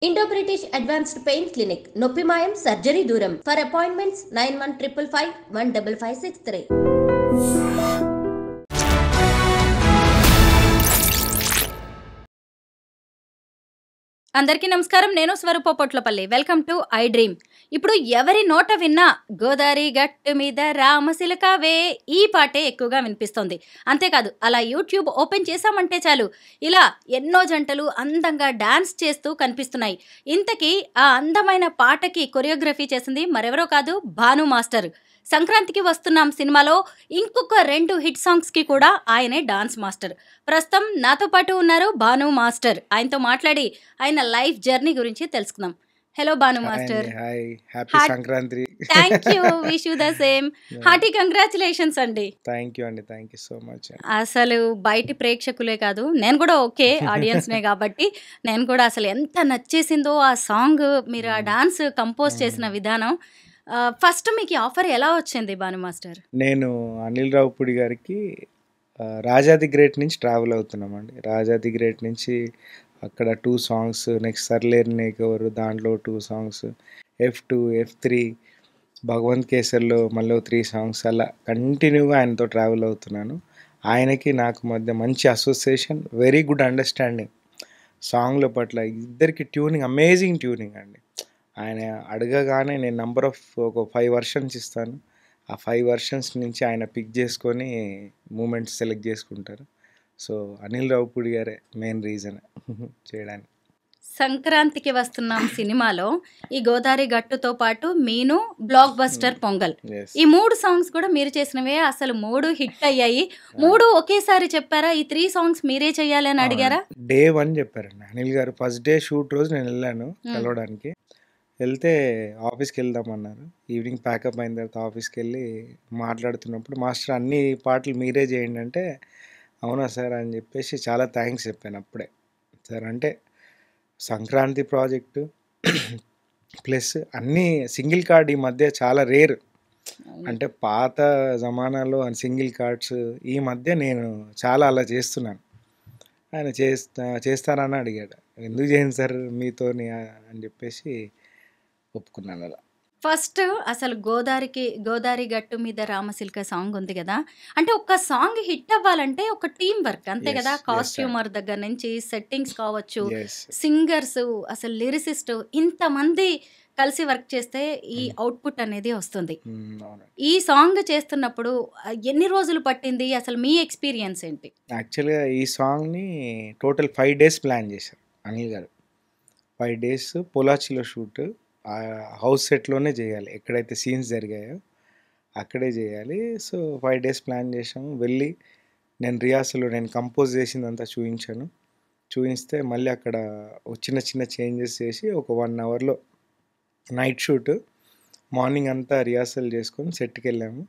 Indo-British Advanced Pain Clinic, Noppimayam Surgery Duram. For appointments 9155 15563. అందరికీ నమస్కారం. నేను Swaroopa Potlapalli. Welcome to I dream. ఇప్పుడు ఎవరి నోట విన్నా గోదారి గట్టు మీద రామశిలకావే ఈ పాటే ఎక్కువగా వినిపిస్తోంది. అంతేకాదు అలా యూట్యూబ్ ఓపెన్ చేశామంటే చాలు ఇలా ఎన్నో జంటలు అందంగా డాన్స్ చేస్తూ కనిపిస్తున్నాయి. ఇంతకీ ఆ అందమైన పాటకి కొరియోగ్రఫీ చేసింది మరెవరో కాదు, భాను మాస్టర్. సంక్రాంతికి వస్తున్నాం సినిమాలో ఇంకొక 2 హిట్ సాంగ్స్ కి కూడా ఆయనే డాన్స్ మాస్టర్. ప్రస్తుతం నాతో పాటు ఉన్నారు భాను మాస్టర్. ఆయనతో మాట్లాడి ఆయన లైఫ్ జర్నీ గురించి తెలుసుకుందాం. Hello Bhanu master. Hi, happy Sankranti. Thank you, wish you the same. Hearty congratulations అండి. Thank you so much. అసలు బయటి ప్రేక్షకులే కాదు, నేను కూడా ఓకే ఆడియన్స్నే కాబట్టి నేను కూడా అసలు ఎంత నచ్చేసిందో ఆ సాంగ్, మీరు ఆ డాన్స్ కంపోజ్ చేసిన విధానం. ఫస్ట్ మీకు ఆఫర్ ఎలా వచ్చింది భాను మాస్టర్? నేను అనిల్ రావుపూడి గారికి రాజాది గ్రేట్ నుంచి ట్రావెల్ అవుతున్నామండి. రాజాది గ్రేట్ నుంచి అక్కడ 2 సాంగ్స్, నెక్స్ట్ సర్లేరు నీకెవరు దాంట్లో 2 సాంగ్స్, F2 F3 భగవంత్ కేసర్లో మళ్ళీ 3 సాంగ్స్, అలా కంటిన్యూగా ఆయనతో ట్రావెల్ అవుతున్నాను. ఆయనకి నాకు మధ్య మంచి అసోసియేషన్, వెరీ గుడ్ అండర్స్టాండింగ్. సాంగ్ల పట్ల ఇద్దరికి ట్యూనింగ్, అమేజింగ్ ట్యూనింగ్ అండి. ఆయన అడగగానే నేను నంబర్ ఆఫ్ ఒక 5 వర్షన్స్ ఇస్తాను. ఆ 5 వర్షన్స్ నుంచి ఆయన పిక్ చేసుకొని మూమెంట్స్ సెలెక్ట్ చేసుకుంటారు. సో అనిల్ రావుపూడి గారే మెయిన్ రీజన్ చేయడానికి. సంక్రాంతికి వస్తున్నాం సినిమాలో ఈ గోదారి గట్టుతో పాటు మీను, బ్లాక్ బస్టర్ పొంగల్, ఈ 3 సాంగ్స్ కూడా మీరు చేసినవే. అసలు 3 హిట్ అయ్యాయి. 3 ఒకేసారి చెప్పారా? ఈ 3 సాంగ్స్ మీరే చెయ్యాలి అని అడిగారా? డే 1 చెప్పారండి అనిల్ గారు. ఫస్ట్ డే షూట్ రోజు నేను వెళ్ళాను కలవడానికి. వెళ్తే ఆఫీస్కి వెళ్దామన్నారు. ఈవినింగ్ ప్యాకప్ అయిన తర్వాత ఆఫీస్కి వెళ్ళి మాట్లాడుతున్నప్పుడు మాస్టర్ అన్ని పాటలు మీరే చేయండి అంటే, అవునా సార్ అని చెప్పేసి చాలా థ్యాంక్స్ చెప్పాను అప్పుడే. సార్ అంటే సంక్రాంతి ప్రాజెక్టు ప్లస్ అన్నీ సింగిల్ కార్డ్ ఈ మధ్య చాలా రేర్. అంటే పాత జమానాలో సింగిల్ కార్డ్స్, ఈ మధ్య నేను చాలా అలా చేస్తున్నాను. ఆయన చేస్తారని అడిగాడు. ఎందుకు చేయను సార్ మీతోని అని చెప్పేసి ఒప్పుకున్నాను అలా. ఫస్ట్ అసలు గోదారి గట్టు మీద రామశిల్క సాంగ్ ఉంది కదా, అంటే ఒక సాంగ్ హిట్ అవ్వాలంటే ఒక టీం వర్క్ అంతే కదా. కాస్ట్యూమర్ దగ్గర నుంచి సెట్టింగ్స్ కావచ్చు, సింగర్స్, అసలు లిరిసిస్ట్, ఇంతమంది కలిసి వర్క్ చేస్తే ఈ అవుట్పుట్ అనేది వస్తుంది. ఈ సాంగ్ చేస్తున్నప్పుడు ఎన్ని రోజులు పట్టింది? అసలు మీ ఎక్స్పీరియన్స్ ఏంటి? యాక్చువల్గా ఈ సాంగ్ని టోటల్ 5 days ప్లాన్ చేశారు అనిల్ గారు. 5 days పొలాచిలో షూట్, హౌస్ సెట్లోనే చేయాలి. ఎక్కడైతే సీన్స్ జరిగాయో అక్కడే చేయాలి. సో 5 days ప్లాన్ చేసాము. వెళ్ళి నేను రియాసలో నేను కంపోజ్ చేసిందంతా చూపిస్తే మళ్ళీ అక్కడ చిన్న చిన్న చేంజెస్ చేసి ఒక 1 hourలో నైట్ షూట్, మార్నింగ్ అంతా రిహార్సల్ చేసుకొని సెట్కి వెళ్ళాము.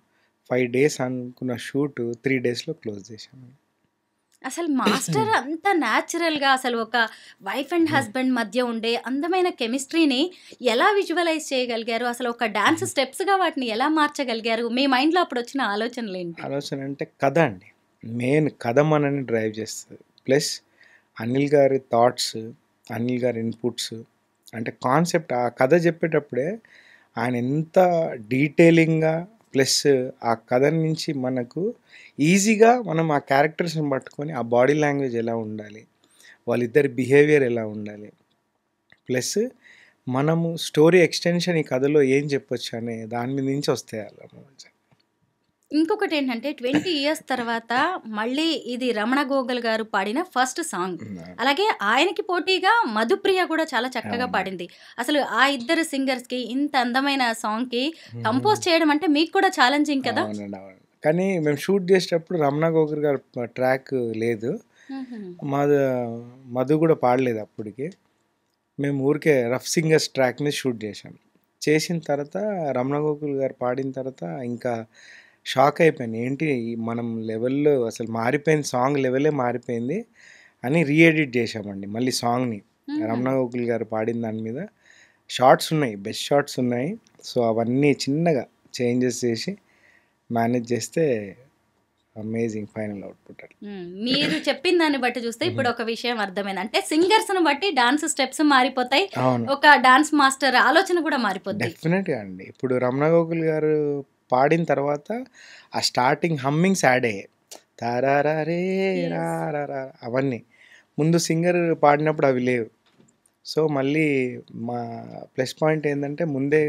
5 days అనుకున్న షూట్ 3 daysలో క్లోజ్ చేసాము. అసలు మాస్టర్ అంత న్యాచురల్గా అసలు ఒక వైఫ్ అండ్ హస్బెండ్ మధ్య ఉండే అందమైన కెమిస్ట్రీని ఎలా విజువలైజ్ చేయగలిగారు? అసలు ఒక డాన్స్ స్టెప్స్గా వాటిని ఎలా మార్చగలిగారు? మీ మైండ్లో అప్పుడు వచ్చిన ఆలోచనలు ఏంటి? ఆలోచన అంటే కథ అండి. మెయిన్ కథ మనని డ్రైవ్ చేస్తుంది. ప్లస్ అనిల్ గారి థాట్స్, అనిల్ గారి ఇన్పుట్స్, అంటే కాన్సెప్ట్, ఆ కథ చెప్పేటప్పుడే ఆయన ఎంత డీటెయిలింగ్గా, ప్లస్ ఆ కథ నుంచి మనకు ఈజీగా మనం ఆ క్యారెక్టర్స్ని పట్టుకొని ఆ బాడీ లాంగ్వేజ్ ఎలా ఉండాలి, వాళ్ళిద్దరి బిహేవియర్ ఎలా ఉండాలి, ప్లస్ మనము స్టోరీ ఎక్స్టెన్షన్ ఈ కథలో ఏం చెప్పొచ్చు అనే దాని మీద నుంచి వస్తాయి అలా. ఇంకొకటి ఏంటంటే 20 years తర్వాత మళ్ళీ ఇది రమణ గోగల్ గారు పాడిన ఫస్ట్ సాంగ్. అలాగే ఆయనకి పోటీగా మధుప్రియ కూడా చాలా చక్కగా పాడింది. అసలు ఆ ఇద్దరు సింగర్స్కి ఇంత అందమైన సాంగ్కి కంపోజ్ చేయడం అంటే మీకు కూడా ఛాలెంజింగ్ కదా? కానీ మేము షూట్ చేసేటప్పుడు రమణ గోగల్ గారు ట్రాక్ లేదు, మధు కూడా పాడలేదు అప్పటికి. మేము ఊరికే రఫ్ సింగర్స్ ట్రాక్ మీద షూట్ చేసిన తర్వాత రమణ గోకుల్ గారు పాడిన తర్వాత ఇంకా షాక్ అయిపోయాను. ఏంటి మనం లెవెల్లో అసలు మారిపోయింది, సాంగ్ లెవెలే మారిపోయింది అని రీఎడిట్ చేసామండి మళ్ళీ సాంగ్ని. రమణ గోకుల్ గారు పాడిన దాని మీద షార్ట్స్ ఉన్నాయి, బెస్ట్ షార్ట్స్ ఉన్నాయి. సో అవన్నీ చిన్నగా చేంజెస్ చేసి మేనేజ్ చేస్తే అమేజింగ్ ఫైనల్ అవుట్పుట్. మీరు చెప్పిన దాన్ని బట్టి చూస్తే ఇప్పుడు ఒక విషయం అర్థమైంది. అంటే సింగర్స్‌ని బట్టి డాన్స్ స్టెప్స్ మారిపోతాయి. అవును, ఒక డాన్స్ మాస్టర్ ఆలోచన కూడా మారిపోద్ది. డెఫినెట్గా అండి. ఇప్పుడు రమణ గోకుల్ గారు పాడిన తర్వాత ఆ స్టార్టింగ్ హమ్మింగ్స్ యాడ్ అయ్యాయి, తారారే Yes. రారా అవన్నీ. ముందు సింగర్ పాడినప్పుడు అవి లేవు. సో మళ్ళీ మా ప్లస్ పాయింట్ ఏంటంటే ముందే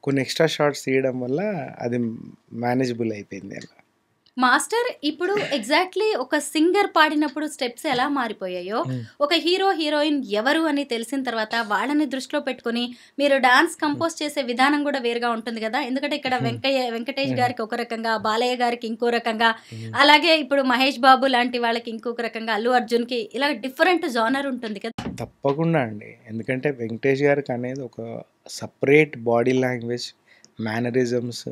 కొన్ని ఎక్స్ట్రా షార్ట్స్ తీయడం వల్ల అది మేనేజబుల్ అయిపోయింది అలా. మాస్టర్ ఇప్పుడు ఎగ్జాక్ట్లీ ఒక సింగర్ పాడినప్పుడు స్టెప్స్ ఎలా మారిపోయాయో, ఒక హీరో హీరోయిన్ ఎవరు అని తెలిసిన తర్వాత వాళ్ళని దృష్టిలో పెట్టుకొని మీరు డాన్స్ కంపోజ్ చేసే విధానం కూడా వేరుగా ఉంటుంది కదా. ఎందుకంటే ఇక్కడ వెంకటేష్ గారికి ఒక రకంగా, బాలయ్య గారికి ఇంకో రకంగా, అలాగే ఇప్పుడు మహేష్ బాబు లాంటి వాళ్ళకి ఇంకొక రకంగా, అల్లు అర్జున్కి ఇలా డిఫరెంట్ జానర్ ఉంటుంది కదా. తప్పకుండా అండి. ఎందుకంటే వెంకటేష్ గారికి అనేది ఒక separate body language, mannerisms,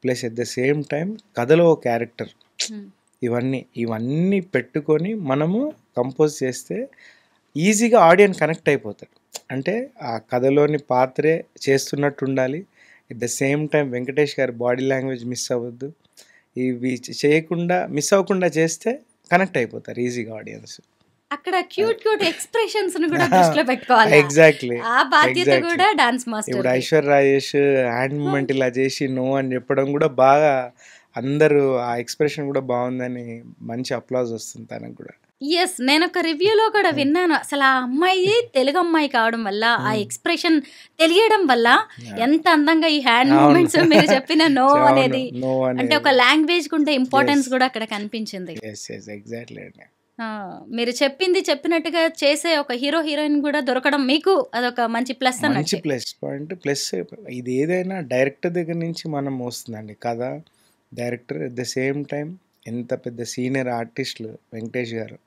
plus at the same time కథలో ఒక క్యారెక్టర్, ఇవన్నీ పెట్టుకొని మనము కంపోజ్ చేస్తే ఈజీగా ఆడియన్స్ కనెక్ట్ అయిపోతాడు. అంటే ఆ కథలోని పాత్రే చేస్తున్నట్టు ఉండాలి. At the same time Venkatesh గారి బాడీ లాంగ్వేజ్ మిస్ అవ్వద్దు. ఇవి మిస్ అవ్వకుండా చేస్తే కనెక్ట్ అయిపోతారు ఈజీగా ఆడియన్స్. అక్కడ క్యూట్ ఎక్స్ప్రెషన్స్ ని కూడా దృష్టిలో పెట్టుకోవాలి. ఎగ్జాక్ట్లీ, ఆ బాధ్యత కూడా డాన్స్ మాస్టర్. ఇప్పుడు ఐశ్వర్య రాజేష్ హ్యాండ్ మూమెంట్ ఇలా చేసి నో అని చెప్పడం కూడా బాగా, అందరూ ఆ ఎక్స్ప్రెషన్ కూడా బాగుందని మంచి అప్లాజ్ వస్తుంది తనకు కూడా. ఎస్, నేను ఒక రివ్యూలో కూడా విన్నాను. అసలు ఆ అమ్మాయి తెలుగు అమ్మాయి కావడం వల్ల, ఆ ఎక్స్ప్రెషన్ తెలియడం వల్ల ఎంత అందంగా ఈ హ్యాండ్ మూమెంట్స్, మీరు చెప్పిన నో అనేది, అంటే ఒక లాంగ్వేజ్ కుంటే ఇంపార్టెన్స్ కూడా అక్కడ కనిపించింది. ఎగ్జాక్ట్లీ అండి. మీరు చెప్పింది చెప్పినట్టుగా చేసే ఒక హీరో హీరోయిన్ కూడా దొరకడం మీకు అదొక మంచి ప్లస్ మంచి అన్నట్టు. Plus point. ప్లస్ ఇది ఏదైనా డైరెక్టర్ దగ్గర నుంచి మనం వస్తుందండి కథ. Director at the same time ఎంత పెద్ద సీనియర్ ఆర్టిస్టులు వెంకటేష్ గారు,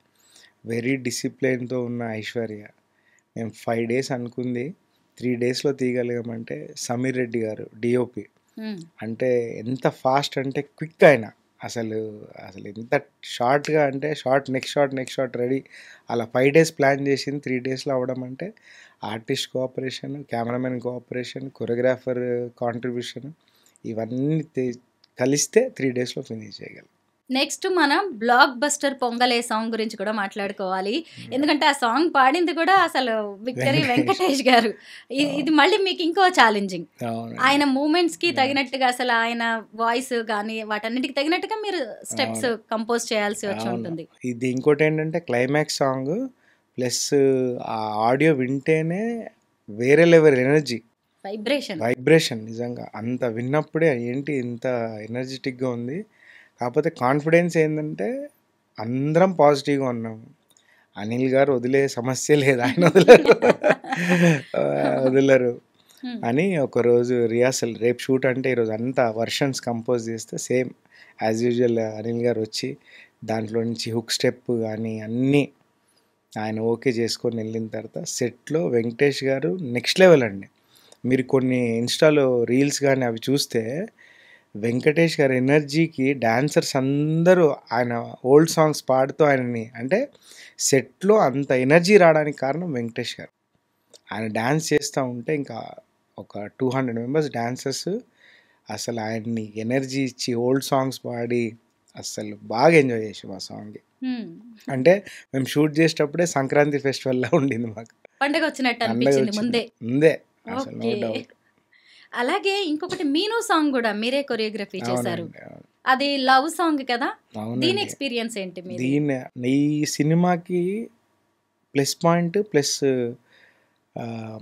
వెరీ డిసిప్లైన్తో ఉన్న ఐశ్వర్య. మేము 5 days అనుకుంది 3 daysలో తీయగలిగామంటే సమీర్ రెడ్డి గారు డిఓపి, అంటే ఎంత ఫాస్ట్ అంటే క్విక్ అయినా అసలు ఎంత షార్ట్గా అంటే నెక్స్ట్ షార్ట్ రెడీ. అలా 5 days ప్లాన్ చేసింది 3 daysలో అవ్వడం అంటే artist cooperation, cameraman cooperation, choreographer contribution, ఇవన్నీ కలిస్తే 3 daysలో ఫినిష్ చేయగలం. నెక్స్ట్ మనం బ్లాక్ బస్టర్ పొంగలే సాంగ్ గురించి కూడా మాట్లాడుకోవాలి. ఎందుకంటే ఆ సాంగ్ పాడింది కూడా అసలు విక్టరీ వెంకటేష్ గారు. ఇది మళ్ళీ మీకు ఇంకో ఛాలెంజింగ్. ఆయన మూమెంట్స్ కి తగినట్టుగా, అసలు ఆయన వాయిస్ కానీ వాటన్నిటికి తగినట్టుగా మీరు స్టెప్స్ కంపోజ్ చేయాల్సి వచ్చి ఉంటుంది. ఇది ఇంకోటి ఏంటంటే క్లైమాక్స్ సాంగ్ ప్లస్ ఆ ఆడియో వింటేనే వేరే లెవెల్ ఎనర్జీ, వైబ్రేషన్ నిజంగా అంత విన్నప్పుడే ఏంటి ఇంత ఎనర్జెటిక్గా ఉంది. కాకపోతే కాన్ఫిడెన్స్ ఏంటంటే అందరం పాజిటివ్గా ఉన్నాము. అనిల్ గారు వదిలే సమస్య లేదు, ఆయన వదిలరు అని ఒకరోజు రిహార్సల్, రేపు షూట్ అంటే ఈరోజు అంతా వర్షన్స్ కంపోజ్ చేస్తే సేమ్ యాజ్ యూజువల్ అనిల్ గారు వచ్చి దాంట్లో నుంచి హుక్ స్టెప్ కానీ అన్నీ ఆయన ఓకే చేసుకొని వెళ్ళిన తర్వాత సెట్లో వెంకటేష్ గారు నెక్స్ట్ లెవెల్ అండి. మీరు కొన్ని ఇన్స్టాలో రీల్స్ కానీ అవి చూస్తే వెంకటేష్ గారి ఎనర్జీకి డాన్సర్స్ అందరూ ఆయన ఓల్డ్ సాంగ్స్ పాడుతూ ఆయనని, అంటే సెట్లో అంత ఎనర్జీ రావడానికి కారణం వెంకటేష్ గారు. ఆయన డ్యాన్స్ చేస్తూ ఉంటే ఇంకా ఒక 200 members డాన్సర్స్ అసలు ఆయన్ని ఎనర్జీ ఇచ్చి ఓల్డ్ సాంగ్స్ పాడి అసలు బాగా ఎంజాయ్ చేసాం ఆ సాంగ్. అంటే మేము షూట్ చేసేటప్పుడే సంక్రాంతి ఫెస్టివల్లా ఉండింది మాకు, పండుగ వచ్చినట్టు అనిపించింది ముందే అసలు నో డౌట్. అలాగే ఇంకొకటి మీను సాంగ్ కూడా మీరే కొరియోగ్రఫీ చేశారు. అది లవ్ సాంగ్ కదా, దీని ఎక్స్పీరియన్స్ ఏంటి? ఈ సినిమాకి ప్లస్ పాయింట్ ప్లస్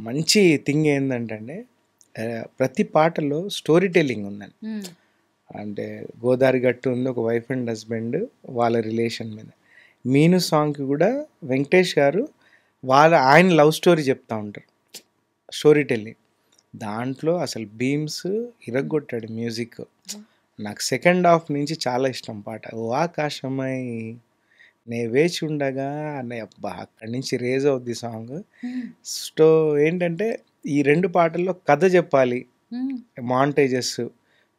మంచి థింగ్ ఏంటంటే ప్రతి పాటలో స్టోరీ టెల్లింగ్ ఉందండి. అంటే గోదావరి గట్టు ఉంది, ఒక వైఫ్ అండ్ హస్బెండ్ వాళ్ళ రిలేషన్ మీద. మీను సాంగ్కి కూడా వెంకటేష్ గారు ఆయన లవ్ స్టోరీ చెప్తూ ఉంటారు, స్టోరీ టెల్లింగ్. దాంట్లో అసలు బీమ్స్ ఇరగొట్టాడు మ్యూజిక్. నాకు సెకండ్ హాఫ్ నుంచి చాలా ఇష్టం పాట. ఓ ఆకాశమై నే వేచి ఉండగా అనే, అబ్బా అక్కడి నుంచి రేజ్ అవుద్ది సాంగ్. ఏంటంటే ఈ 2 పాటల్లో కథ చెప్పాలి, మాంటేజెస్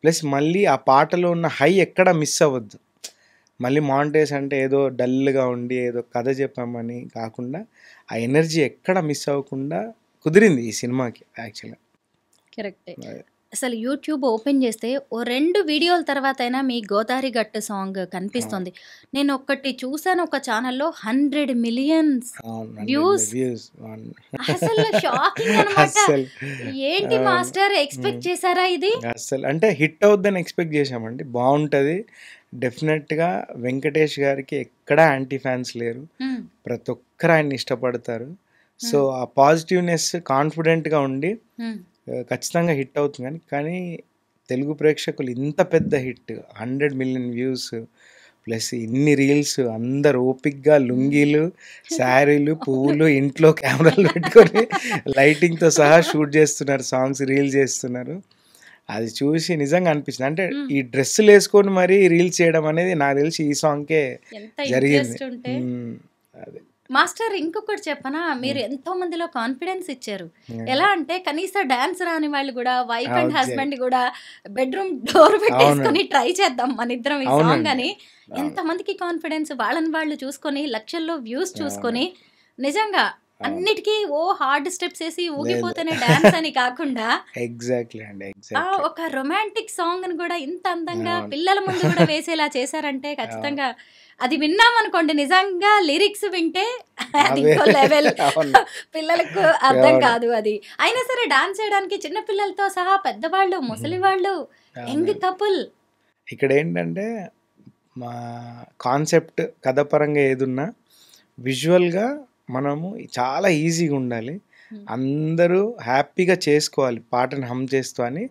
ప్లస్ మళ్ళీ ఆ పాటలో ఉన్న హై ఎక్కడ మిస్ అవ్వద్దు. మళ్ళీ మాంటేజ్ అంటే ఏదో డల్గా ఉండి ఏదో కథ చెప్పామని కాకుండా ఆ ఎనర్జీ ఎక్కడ మిస్ అవ్వకుండా కుదిరింది ఈ సినిమాకి యాక్చువల్గా. కరెక్టే. అసలు యూట్యూబ్ ఓపెన్ చేస్తే ఓ 2 వీడియోల తర్వాతైనా మీ 'గోదారి గట్టు' సాంగ్ అవును. కనిపిస్తుంది. నేను ఒకటి చూసాను ఒక ఛానల్‌లో 100 మిలియన్స్ అవును. 100 వ్యూస్. వ్యూస్. అసలు షాకింగ్ అనమాట. అస్సలు ఏంటి అవును. మాస్టర్ హ్మ్. ఎక్స్‌పెక్ట్ చేసారా ఇది? అస్సలు అంటే హిట్ అవుద్దని ఎక్స్‌పెక్ట్ చేశామండి. బావుంటది. డెఫినెట్‌గా వెంకటేష్ గారికి ఎక్కడా యాంటీ ఫ్యాన్స్ లేరు. హ్మ్. ప్రతి ఒక్కరు ఆయన్ని ఇష్టపడతారు. సో, హ్మ్. ఆ పాజిటివ్‌నెస్ కాన్ఫిడెంట్‌గా ఉండి హ్మ్. ఖచ్చితంగా హిట్ అవుతుంది కానీ తెలుగు ప్రేక్షకులు ఇంత పెద్ద హిట్ 100 మిలియన్ వ్యూస్ ప్లస్ ఇన్ని రీల్స్ అందరు ఓపిక్గా లుంగీలు, శారీలు, అవును. పువ్వులు ఇంట్లో కెమెరాలు పెట్టుకొని లైటింగ్‌తో సహా షూట్ చేస్తున్నారు. సాంగ్స్ రీల్స్ చేస్తున్నారు. అది చూసి నిజంగా అనిపించింది. అంటే హ్మ్. ఈ డ్రెస్సులేసుకొని మరీ రీల్స్ చేయడం అనేది నాకు తెలిసి ఈ సాంగ్‌కే ఎంత జరిగింది. ఇంట్రెస్ట్ ఉంటే. అదే. మాస్టర్ ఇంకొకటి చెప్పనా? మీరు హ్మ్. ఎంతో మందిలో కాన్ఫిడెన్స్ ఇచ్చారు. యాహ్! ఎలా అంటే కనీసం డాన్స్ రాని వాళ్ళు గూడా వైఫ్ అండ్ ఓకే. హస్బెండ్ గూడా బెడ్‌రూమ్ డోర్ పెట్టేసుకొని అవునండి. ట్రై చేద్దాం మనిద్దరం ఈ సాంగ్ అవునండి. అని అవును. ఎంతమందికి కాన్ఫిడెన్స్ వాళ్ళని వాళ్ళు చూసుకొని లక్షల్లో వ్యూస్ చూసుకొని అవునండి. నిజంగా అవును. అన్నిటికీ ఓ హార్డ్ స్టెప్స్ ఏసి లేదు. ఊగిపోతేనే డాన్స్ అని కాకుండా ఎగ్జాక్ట్‌లీ అండి. ఎగ్జాక్ట్‌లీ. ఒక రొమాంటిక్ సాంగ్‌ని గూడా ఇంత అందంగా అవును. పిల్లల ముందు గూడా వేసేలా చేశారంటే అవును. ఖచ్చితంగా అది విన్నామనుకోండి నిజంగా లిరిక్స్ వింటే అది అవే ఇంకో లెవెల్. అవును. పిల్లలకు అర్థం అవును. కాదు అది. అయినా సరే డాన్స్ చేయడానికి చిన్న పిల్లలతో సహా పెద్దవాళ్ళు, ముసలివాళ్ళు, యంగ్ అవునండి. కపుల్. ఇక్కడేంటంటే మా కాన్సెప్ట్ కథ పరంగా ఏదున్నా విజువల్‌గా మనము చాలా ఈజీగా ఉండాలి. హ్మ్. అందరూ హ్యాపీగా చేసుకోవాలి పాటను హమ్ చేస్తూ అని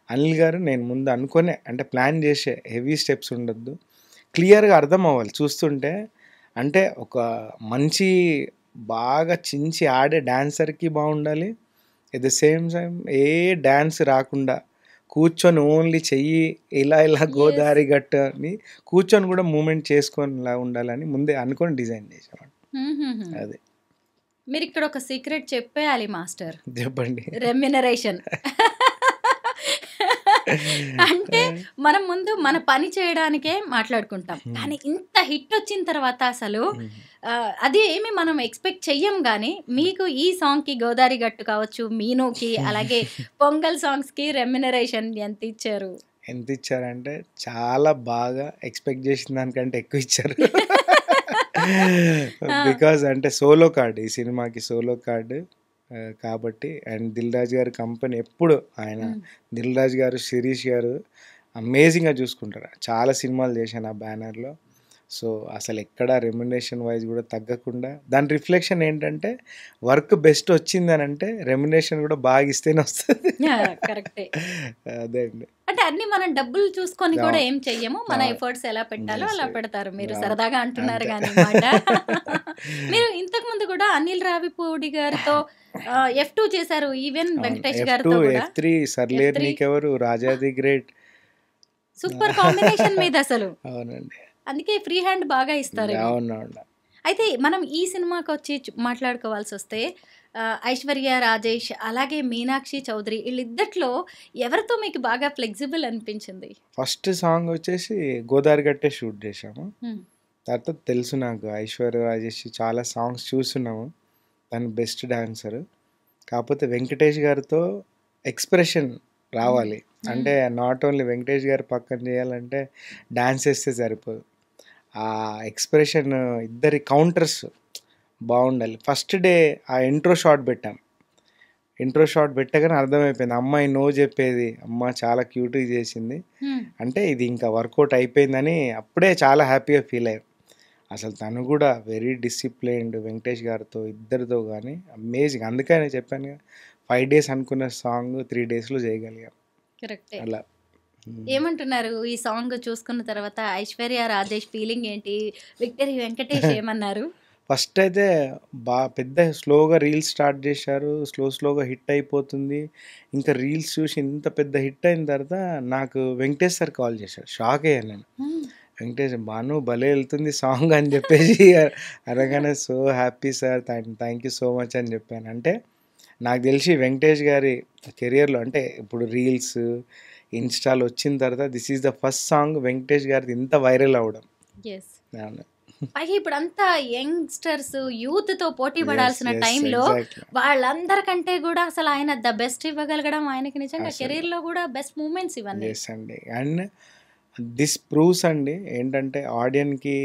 అనిల్ గారు నేను ముందు అనుకునే అంటే ప్లాన్ చేసే హెవీ స్టెప్స్ ఉండొద్దు. క్లియర్‌గా అర్థం అవ్వాలి చూస్తుంటే. అంటే ఒక మంచి బాగా చించి ఆడే డాన్సర్‌కి బావుండాలి. ఎట్ ద సేమ్ టైమ్ ఏ డాన్స్ రాకుండా కూర్చొని ఓన్లీ చెయ్యి ఇలా ఇలా యెస్. గోదారి గట్టు అని కూర్చొని కూడా మూవ్‌మెంట్ చేసుకొనిలా ఉండాలని ముందే అనుకోని డిజైన్ చేశామండి. హుహుహు. అది. మీరిక్కడ ఒక సీక్రెట్ చెప్పేయాలి మాస్టర్. చెప్పండి. రెమ్యునరేషన్. అంటే మనం ముందు మన పని చేయడానికే మాట్లాడుకుంటాం. హ్మ్. కానీ ఇంత హిట్ వచ్చిన తర్వాత అసలు హ్మ్. అది ఏమి మనం ఎక్స్‌పెక్ట్ చెయ్యం గానీ, మీకు ఈ సాంగ్‌కి 'గోదారి గట్టు' కావచ్చు, 'మీనూకి' అలాగే 'పొంగల్' సాంగ్స్‌కి రెమ్యునరేషన్ ఎంత ఇచ్చారు? ఎంత ఇచ్చారంటే చాలా బాగా ఎక్స్‌పెక్ట్ చేసిన దానికంటే ఎక్కువ ఇచ్చారు. ఆ! బికాజ్ అంటే సోలో కార్డ్ ఈ సినిమాకి సోలో కార్డ్ కాబట్టి అండ్ 'దిల్ రాజు' గారి కంపెనీ ఎప్పుడు ఆయన హ్మ్. 'దిల్ రాజు' గారు, 'శిరీష్' గారు అమేజింగ్‌గా చూసుకుంటారు. చాలా సినిమాలు చేశాను ఆ బ్యానర్‌లో. సో, అసలు ఎక్కడ రెమ్యునరేషన్ వైస్ కూడా తగ్గకుండా దాని రిఫ్లెక్షన్ ఏంటంటే వర్క్ బెస్ట్ వచ్చిందనంటే రెమ్యునరేషన్ కూడా బాగా ఇస్తేనే వస్తది. యాహ్! కరెక్టే. అదే అండి. అంటే అన్నీ మనం డబ్బులు చూసుకొని కూడా అవును. ఏం చెయ్యము. మన అవును. ఎఫర్ట్స్ ఎలా పెట్టాలో యెస్. అలా పెడతారు. మీరు అవును. సరదాగా అంటున్నారు అంతే. గానీ ఈ మాట. మీరు ఇంతకుముందు కూడా అనిల్ రావిపూడి గారితో ఎఫ్2 చేశారు. ఈవెన్ అవును. వెంకటేష్ ఎఫ్2, గారితో కూడా. ఎఫ్3 సర్లేరు ఎఫ్3 నీకెవరు, Raja the great. Super combination మీదసలు. అవునండి. అందుకే ఫ్రీ హ్యాండ్ బాగా ఇస్తారేమో. అవునవును. అయితే మనం ఈ సినిమాకొచ్చి మాట్లాడుకోవాల్సొస్తే ఐశ్వర్య రాజేష్, అలాగే మీనాక్షి చౌదరి ఈళ్ళిద్దట్లో ఎవరితో మీకు బాగా ఫ్లెక్సిబుల్ అనిపించింది? ఫస్ట్ సాంగ్ వచ్చేసి 'గోదారి గట్టే' షూట్ చేశాము. హ్మ్. తర్వాత తెలుసు నాకు ఐశ్వర్య రాజేష్ చాలా సాంగ్స్ చూసున్నాము. తను బెస్ట్ డాన్సర్. కాకపోతే వెంకటేష్ గారితో ఎక్స్‌ప్రెషన్ హ్మ్. రావాలి. హ్మ్. అంటే నాట్ ఓన్లీ వెంకటేష్ గారి పక్కన చేయాలంటే డాన్స్ ఏస్తే సరిపోదు. ఆ ఎక్స్‌ప్రెషన్ ఇద్దరి కౌంటర్స్ బావుండాలి. ఫస్ట్ డే ఆ ఇంట్రో షాట్ పెట్టాం. ఇంట్రో షాట్ పెట్టగానే అర్థమైపోయింది. అమ్మాయి నో చెప్పేది. అమ్మ చాలా క్యూట్‌గా చేసింది. హ్మ్. అంటే ఇది ఇంకా వర్కౌట్ అయిపోయిందని అప్పుడే చాలా హ్యాపీగా ఫీల్ అయ్యాం. అసలు తను కూడా వెరీ డిసిప్లైన్డ్ వెంకటేష్ గారితో ఇద్దరితో గానీ అమేజింగ్. అందుకనే చెప్పానుగా 5 డేస్ అనుకున్న సాంగ్ 3 డేస్‌లో చేయగలిగాం. కరెక్టే. అలా. హ్మ్. ఏమంటున్నారు? ఈ సాంగ్ చూసుకున్న తర్వాత ఐశ్వర్య రాజేష్ ఫీలింగ్ ఏంటి? విక్టరీ వెంకటేష్ ఏమన్నారు? ఫస్ట్ అయితే పెద్ద స్లోగా రీల్స్ స్టార్ట్ చేశారు. స్లోగా హిట్ అయిపోతుంది. ఇంకా రీల్స్ చూసి ఇంత పెద్ద హిట్ అయిన తర్వాత నాకు వెంకటేష్ సార్ కాల్ చేశారు. షాక్ అయ్యాను నేను. హ్మ్. వెంకటేష్ "భాను భలే ఎళ్తుంది సాంగ్" అని చెప్పేసి అనగానే so happy sir thank you so much అని చెప్పాను. అంటే నాకు తెలిసి వెంకటేష్ గారి కెరియర్‌లో అంటే ఇప్పుడు రీల్స్, ఇన్‌స్టాలో వచ్చిన తర్వాత this is the first song Venkatesh గారిది ఇంత వైరల్ అవ్వడం. యెస్. అవును. పైగా ఇప్పుడంతా యంగ్‌స్టర్స్, యూత్‌తో పోటీ యెస్. పడాల్సిన యెస్. టైంలో ఎగ్జాక్ట్‌లీ. వాళ్ళందరికంటే గూడా అసలు ఆయన ద బెస్ట్ ఇవ్వగలగడం ఆయనకి నిజంగా అసలు. కెరీర్‌లో గూడా బెస్ట్ మూమెంట్స్ ఇవన్నీ. యెస్ అండి. అండ్ దిస్ ప్రూవ్స్ అండి ఏంటంటే ఆడియన్‌కి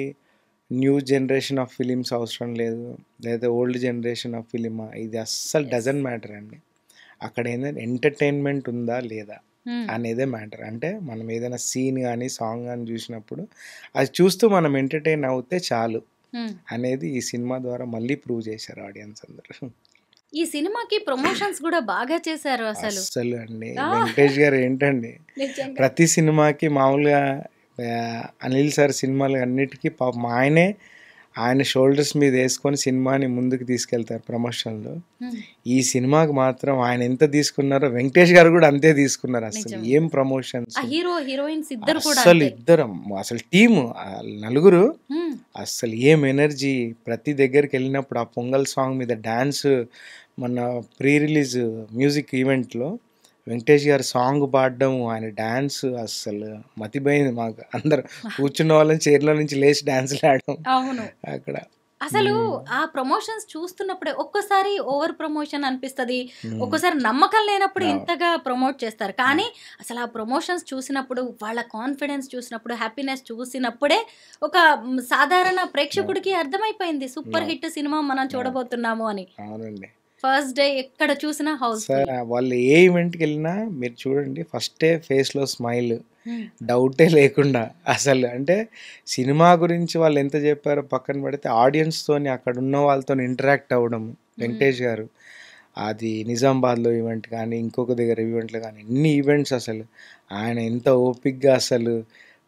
న్యూ జనరేషన్ ఆఫ్ ఫిలిమ్స్ అవసరం లేదు. లేదా ఓల్డ్ జనరేషన్ ఆఫ్ ఫిలిమా ఇది అస్సలు యెస్. డజంట్ మ్యాటర్ అండి. అక్కడ ఏంటంటే ఎంటర్‌టైన్‌మెంట్ ఉందా లేదా హ్మ్. అనేదే మ్యాటర్. అంటే మనం ఏదైనా సీన్ గానీ, సాంగ్ గానీ చూసినప్పుడు అది చూస్తూ మనం ఎంటర్‌టైన్ అవుతే చాలు హ్మ్. అనేది ఈ సినిమా ద్వారా మళ్ళీ ప్రూవ్ చేశారు ఆడియన్స్ అందరూ. ఈ సినిమాకి ప్రమోషన్స్ గూడా బాగా చేశారు అసలు. అస్సలు అండి. ఆ! వెంకటేష్ గారు ఏంటండి నిజంగా. ప్రతి సినిమాకి మామూలుగా అనిల్ సార్ సినిమాలు అన్నిటికీ పాపం ఆయన షోల్డర్స్ మీద వేసుకొని సినిమాని ముందుకు తీసుకెళ్తారు ప్రమోషన్‌లో. హ్మ్. ఈ సినిమాకి మాత్రం ఆయన ఎంత తీసుకున్నారో వెంకటేష్ గారు కూడా అంతే తీసుకున్నారు అసలు. నిజమే. ఏం ప్రమోషన్స్ ఆ హీరో, హీరోయిన్స్ ఇద్దరు కూడా అస్సలు అంతే. ఇద్దరం అసలు టీము నలుగురు హ్మ్. అస్సలు ఏం ఎనర్జీ ప్రతి దగ్గరికి వెళ్ళినప్పుడు ఆ పొంగల్ సాంగ్ మీద డ్యాన్స్ మొన్న ప్రీ రిలీజ్ మ్యూజిక్ ఈవెంట్లో వెంకటేష్ గారు సాంగ్ పాడడం ఆయన డ్యాన్స్ అస్సలు మతిపోయింది మాకు అందరు కూర్చున్న వాళ్ళని చైర్లో నుంచి లేచి డ్యాన్స్లు ఆడడం అవును. అక్కడ. అసలు మ్మ్. ఆ ప్రమోషన్స్ చూస్తున్నప్పుడే ఒక్కోసారి ఓవర్ ప్రమోషన్ అనిపిస్తది. మ్మ్. ఒక్కోసారి నమ్మకం లేనప్పుడు అవును. ఇంతగా ప్రమోట్ చేస్తారు. కానీ అసలు ఆ ప్రమోషన్స్ చూసినప్పుడు, వాళ్ళ కాన్ఫిడెన్స్ చూసినప్పుడు, హ్యాపీనెస్ చూసినప్పుడే ఒక సాధారణ ప్రేక్షకుడికి అర్థమైపోయింది. సూపర్ అవును. హిట్ సినిమా మనం అవును. చూడబోతున్నాము అని. అవునండి ఫస్ట్ డే ఎక్కడ చూసినా సార్. హౌస్‌ఫుల్. వాళ్ళు ఏ ఈవెంట్కి వెళ్ళినా మీరు చూడండి ఫస్టే ఫేస్లో స్మైల్ హ్మ్. డౌటే లేకుండా అసలు అంటే సినిమా గురించి వాళ్ళు ఎంత చెప్పారో పక్కన పెడితే ఆడియన్స్తోని అక్కడ ఉన్న వాళ్ళతో ఇంటరాక్ట్ అవ్వడం హ్మ్. వెంకటేష్ గారు అది నిజామాబాద్లో ఈవెంట్ కానీ ఇంకొక దగ్గర ఈవెంట్లు కానీ ఎన్ని ఈవెంట్స్ అసలు ఆయన ఎంత ఓపిక్గా అసలు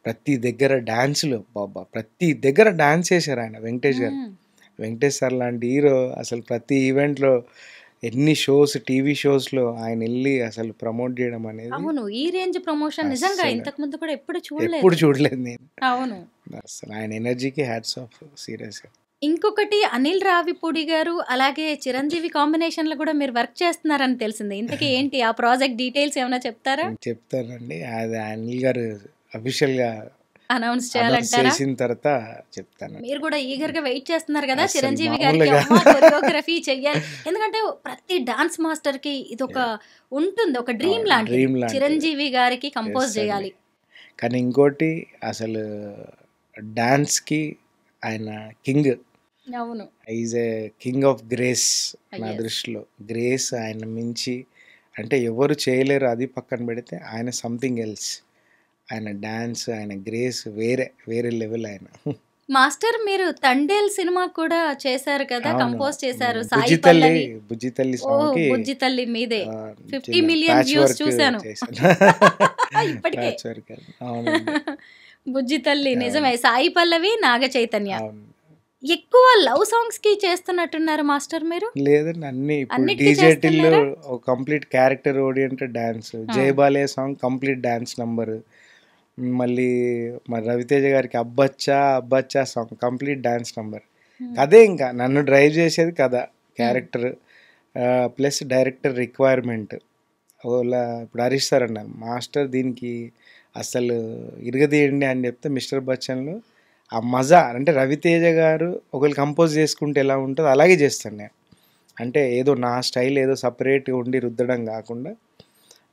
ప్రతి దగ్గర డ్యాన్సులు బాబా ప్రతి దగ్గర డ్యాన్స్ చేశారు ఆయన వెంకటేష్ గారు. హ్మ్. వెంకటేష్ సార్ లాంటి హీరో అసలు ప్రతి ఈవెంట్లో ఎన్ని షోస్ టీవీ షోస్లో ఆయన వెళ్ళి అసలు ప్రమోట్ చేయడం అనేది అవును. ఈ రేంజ్ ప్రమోషన్ నిజంగా అస్సలు ఇంతకు ముందు కూడా ఎప్పుడు ఎప్పుడు చూడలేదు. చూడలేదు నేను. అవును. అసలు ఆయన ఎనర్జీకి హ్యాట్స్ ఆఫ్ సీరియస్గా. ఇంకొకటి అనిల్ రావిపూడి గారు, అలాగే చిరంజీవి కాంబినేషన్‌లో కూడా మీరు వర్క్ చేస్తున్నారని తెలిసింది. ఇంతకీ ఏంటి ఆ ప్రాజెక్ట్ డీటెయిల్స్ ఏమైనా చెప్తారా? నేను చెప్తానండి అది అనిల్ గారు అఫీషియల్గా అనౌన్స్ అనౌన్స్ చేయాలంటారా? చేసిన తర్వాత చెప్తానండి. మీరు కూడా ఈగర్‌గా వెయిట్ చేస్తున్నారు కదా! అసలు చిరంజీవి గారికి మామూలుగా అమ్మ కొరియోగ్రఫీ చెయ్యాలి. ఎందుకంటే ప్రతి డాన్స్ మాస్టర్‌కి ఇదొక ఉంటుంది. ఒక డ్రీమ్ లాంటిది. డ్రీమ్ లాంటిది. చిరంజీవి గారికి కంపోజ్ ఎస్ అండి. చేయాలి. కానీ ఇంకోటి అసలు డాన్స్కి ఆయన కింగ్. అవును. Is a king of grace నా యెస్. దృష్టిలో. గ్రేస్ ఆయన మించి అంటే ఎవరు చేయలేరు అది పక్కన పెడితే ఆయన సంథింగ్ ఎల్స్. ఆయన డాన్స్ ఆయన గ్రేస్ వేరే లెవెల్ ఆయన. మాస్టర్ మీరు 'తండేల్' సినిమా కూడా చేశారు కదా! అవును. కంపోజ్ చేశారు. సాయి బుజ్జి తల్లి పల్లవి. బుజ్జి తల్లి ఓహ్! సాంగ్కి 'బుజ్జి తల్లి' మీదే. 50 చిన్న మిలియన్ ప్యాచ్ వ్యూస్ వర్క్ చూశాను. చేశాను. ఇప్పటికే. ప్యాచ్ వర్క్ అవునండి. 'బుజ్జి తల్లి' అవును. నిజమే. సాయి పల్లవి, నాగ చైతన్య. అవును. ఎక్కువ లవ్ సాంగ్స్‌కి చేస్తున్నట్టున్నారు మాస్టర్ మీరు? లేదండి అన్ని ఇప్పుడు అన్నిటికి డీజేటిల్లో చేస్తున్నారా? ఒక కంప్లీట్ క్యారెక్టర్ ఓరియంటెడ్ డాన్స్. ఆ! జై Balayya song complete dance number. మళ్ళీ మరి రవితేజ గారికి అబ్బచ్చా అబ్బచ్చా సాంగ్ కంప్లీట్ డాన్స్ నంబర్. హ్మ్. కథే ఇంకా నన్ను డ్రైవ్ చేసేది కథ హ్మ్. Character plus director requirement. Ola ఇప్పుడు హరీష్ సార్ అన్నారు మాస్టర్ దీనికి అసలు ఇరగదీయండి అని చెప్తే మిస్టర్ బచ్చన్లో ఆ మజా అంటే రవితేజ గారు ఒకళ్ళు కంపోజ్ చేసుకుంటే ఎలా ఉంటుందో అలాగే చేస్తాను నేను. అంటే ఏదో నా స్టైల్ ఏదో సపరేట్గా ఉండి రుద్దడం కాకుండా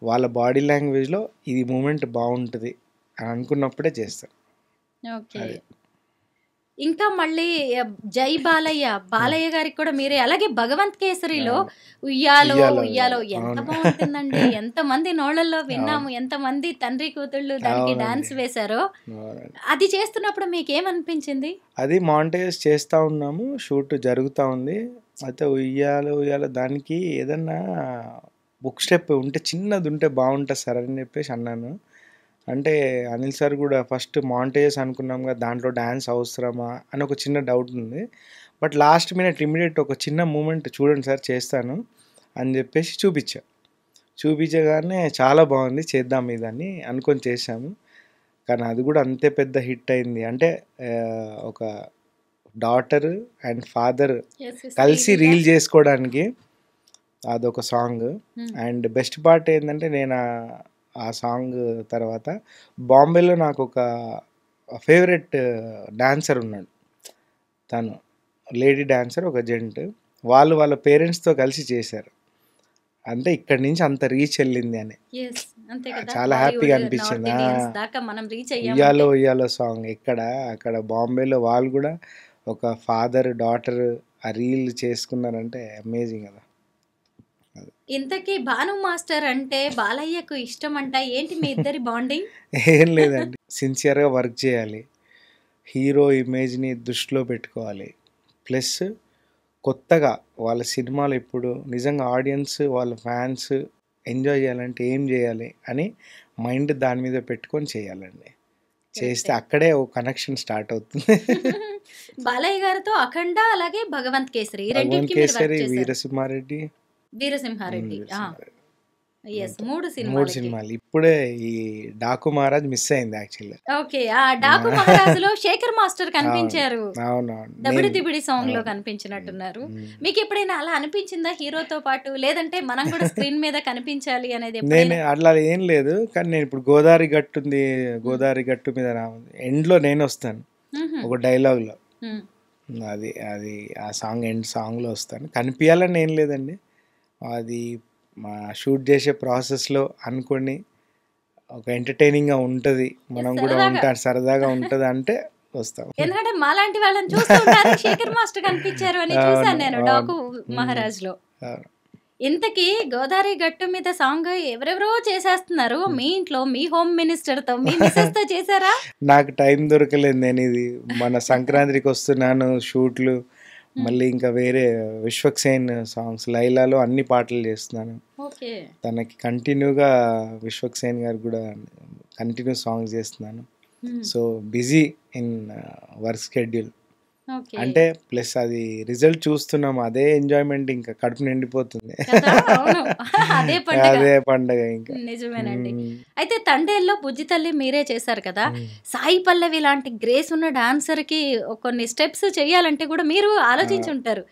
వాళ్ళ బాడీ లాంగ్వేజ్లో ఇది మూమెంట్ బాగుంటుంది అని అనుకున్నప్పుడే చేస్తాను. ఓకే. అది. ఇంకా మళ్ళీ జై బాలయ్య, బాలయ్య గారికి కూడా మీరే అలాగే 'భగవంత్ కేసరిలో' అవును. ఉయ్యాలో ఉయ్యాలో ఉయ్యాలో ఉయ్యాలో ఎంత అవును. బావుంటుందండి. ఎంతమంది నోళ్ళల్లో అవును విన్నాము. ఎంతమంది తండ్రి కూతుళ్ళు దానికి అవునండి డాన్స్ వేశారో. అవునండి. అది చేస్తున్నప్పుడు మీకేమనిపించింది? అది మాంటేజ్ చేస్తూ ఉన్నాము షూట్ జరుగుతూ ఉంది. అయితే ఉయ్యాలో ఉయ్యాలో దానికి ఏదన్నా బుక్ స్టెప్ ఉంటే చిన్నది ఉంటే బాగుంటుంది సార్ అని చెప్పేసి అన్నాను. అంటే అనిల్ సార్ కూడా ఫస్ట్ మాంటేజెస్ అనుకున్నాం కదా దాంట్లో డ్యాన్స్ అవసరమా అని ఒక చిన్న డౌట్ ఉంది. బట్ లాస్ట్ మినిట్ ఇమ్మీడియట్ ఒక చిన్న మూమెంట్ చూడండి సార్ చేస్తాను అని చెప్పేసి చూపించగానే చాలా బాగుంది చేద్దాం ఇదని అనుకొని చేశాము. కానీ అది కూడా అంతే పెద్ద హిట్ అయింది. అంటే ఒక daughter and father yes. Yes. కలిసి శ్రీలీల. రీల్ చేసుకోవడానికి అదొక సాంగ్. హ్మ్. అండ్ బెస్ట్ పార్ట్ ఏంటంటే నేను ఆ సాంగ్ తర్వాత బాంబేలో నాకు ఒక ఫేవరెట్ డాన్సర్ ఉన్నాడు. తను లేడీ డాన్సర్, ఒక జెంట్. వాళ్ళు వాళ్ళ పేరెంట్స్తో కలిసి చేశారు. అంటే ఇక్కడి నుంచి అంత రీచ్ వెళ్ళింది అని ఎస్ అంతే కదా, చాలా హ్యాపీగా బాలీవుడ్ నార్త్ అనిపించింది. ఇండియన్స్ దాకా మనం రీచ్ ఉయ్యాలో అయ్యామంటే ఉయ్యాలో సాంగ్ అక్కడ బాంబేలో వాళ్ళు కూడా ఒక ఫాదర్ డాటర్ ఆ రీల్ చేసుకున్నారంటే అమేజింగ్ కదా. ఇంతకీ భాను మాస్టర్ అంటే బాలయ్యకు ఇష్టం అంట, ఏంటి మీ ఇద్దరి బాండింగ్? ఏం లేదండి, సిన్సియర్గా వర్క్ చేయాలి, హీరో ఇమేజ్ని దృష్టిలో పెట్టుకోవాలి, ప్లస్ కొత్తగా వాళ్ళ సినిమాలు ఇప్పుడు నిజంగా ఆడియన్స్ వాళ్ళ ఫ్యాన్స్ ఎంజాయ్ చేయాలంటే ఏం చేయాలి అని మైండ్ దాని మీద పెట్టుకొని చేయాలండి. చేస్తే అక్కడే ఓ కనెక్షన్ స్టార్ట్ అవుతుంది. బాలయ్య గారితో అఖండ, అలాగే భగవంత్ కేసరి, ఈ భగవంత్ రెండింటికి మీరు వర్క్ కేసరి, చేశారు. వీరసింహారెడ్డి, వీరసింహారెడ్డి ఎస్, 3 మూడు సినిమాలు. సినిమాలు. ఇప్పుడే ఈ డాకు మహారాజ్ మిస్ అయింది యాక్చువల్లీ. ఓకే, ఆ డాకు మహారాజులో శేఖర్ మాస్టర్ కనిపించారు, అవునవును, దబిడి దిబిడి సాంగ్ లో కనిపించినట్టున్నారు. మీకు ఎప్పుడైనా అలా అనిపించిందా హీరోతో పాటు, లేదంటే మనం కూడా స్క్రీన్ మీద కనిపించాలి అనేది నేను ఎప్పుడైనా? అట్లా ఏం లేదు, కానీ నేను ఇప్పుడు గోదావరి గట్టు ఉంది, గోదావరి గట్టు మీద ఎండ్లో నేను వస్తాను మ్హూ. ఒక డైలాగ్లో, మ్. అది అది ఆ సాంగ్ ఎండ్ సాంగ్లో వస్తాను. కనిపించాలని ఏం లేదండి, అది మా షూట్ చేసే ప్రాసెస్లో అనుకోని ఒక ఎంటర్టైనింగ్గా ఉంటుంది, మనం కూడా సరదాగా. సరదాగా ఉంటుంది అంటే వస్తాం. ఎందుకంటే మాలాంటి వాళ్ళని చూస్తుంటారు, శేఖర్ మాస్టర్ కనిపించారు అని చూసాను నేను అవును, డాకు అవును. మహారాజ్ లో. అవును. ఇంతకీ గోదావరి గట్టు మీద సాంగ్ ఎవరెవరో చేసేస్తున్నారు, మీ ఇంట్లో మీ హోమ్ మినిస్టర్ తో, మీ మిసెస్ తో చేశారా? నాకు టైం దొరకలేదు, నేను ఇది మన సంక్రాంతికి వస్తున్నాను షూట్లు, మళ్ళీ ఇంకా వేరే విశ్వక్సేన్ సాంగ్స్ లైలాలో అన్ని పాటలు చేస్తున్నాను. ఓకే, తనకి కంటిన్యూగా విశ్వక్సేన్ గారు కూడా కంటిన్యూ సాంగ్స్ చేస్తున్నాను. So busy in work schedule. Okay. అంటే ప్లస్ అది రిజల్ట్ చూస్తున్నాం, అదే ఎంజాయ్మెంట్, ఇంకా కడుపు నిండిపోతుంది. కదా, అవును. అదే పండగ. అదే పండగ ఇంకా. నిజమేనండి. అయితే తండేల్లో బుజ్జి తల్లి మీరే చేశారు కదా, సాయి పల్లవి లాంటి గ్రేస్ ఉన్న డాన్సర్ కి కొన్ని స్టెప్స్ చేయాలంటే కూడా మీరు ఆలోచించి ఉంటారు.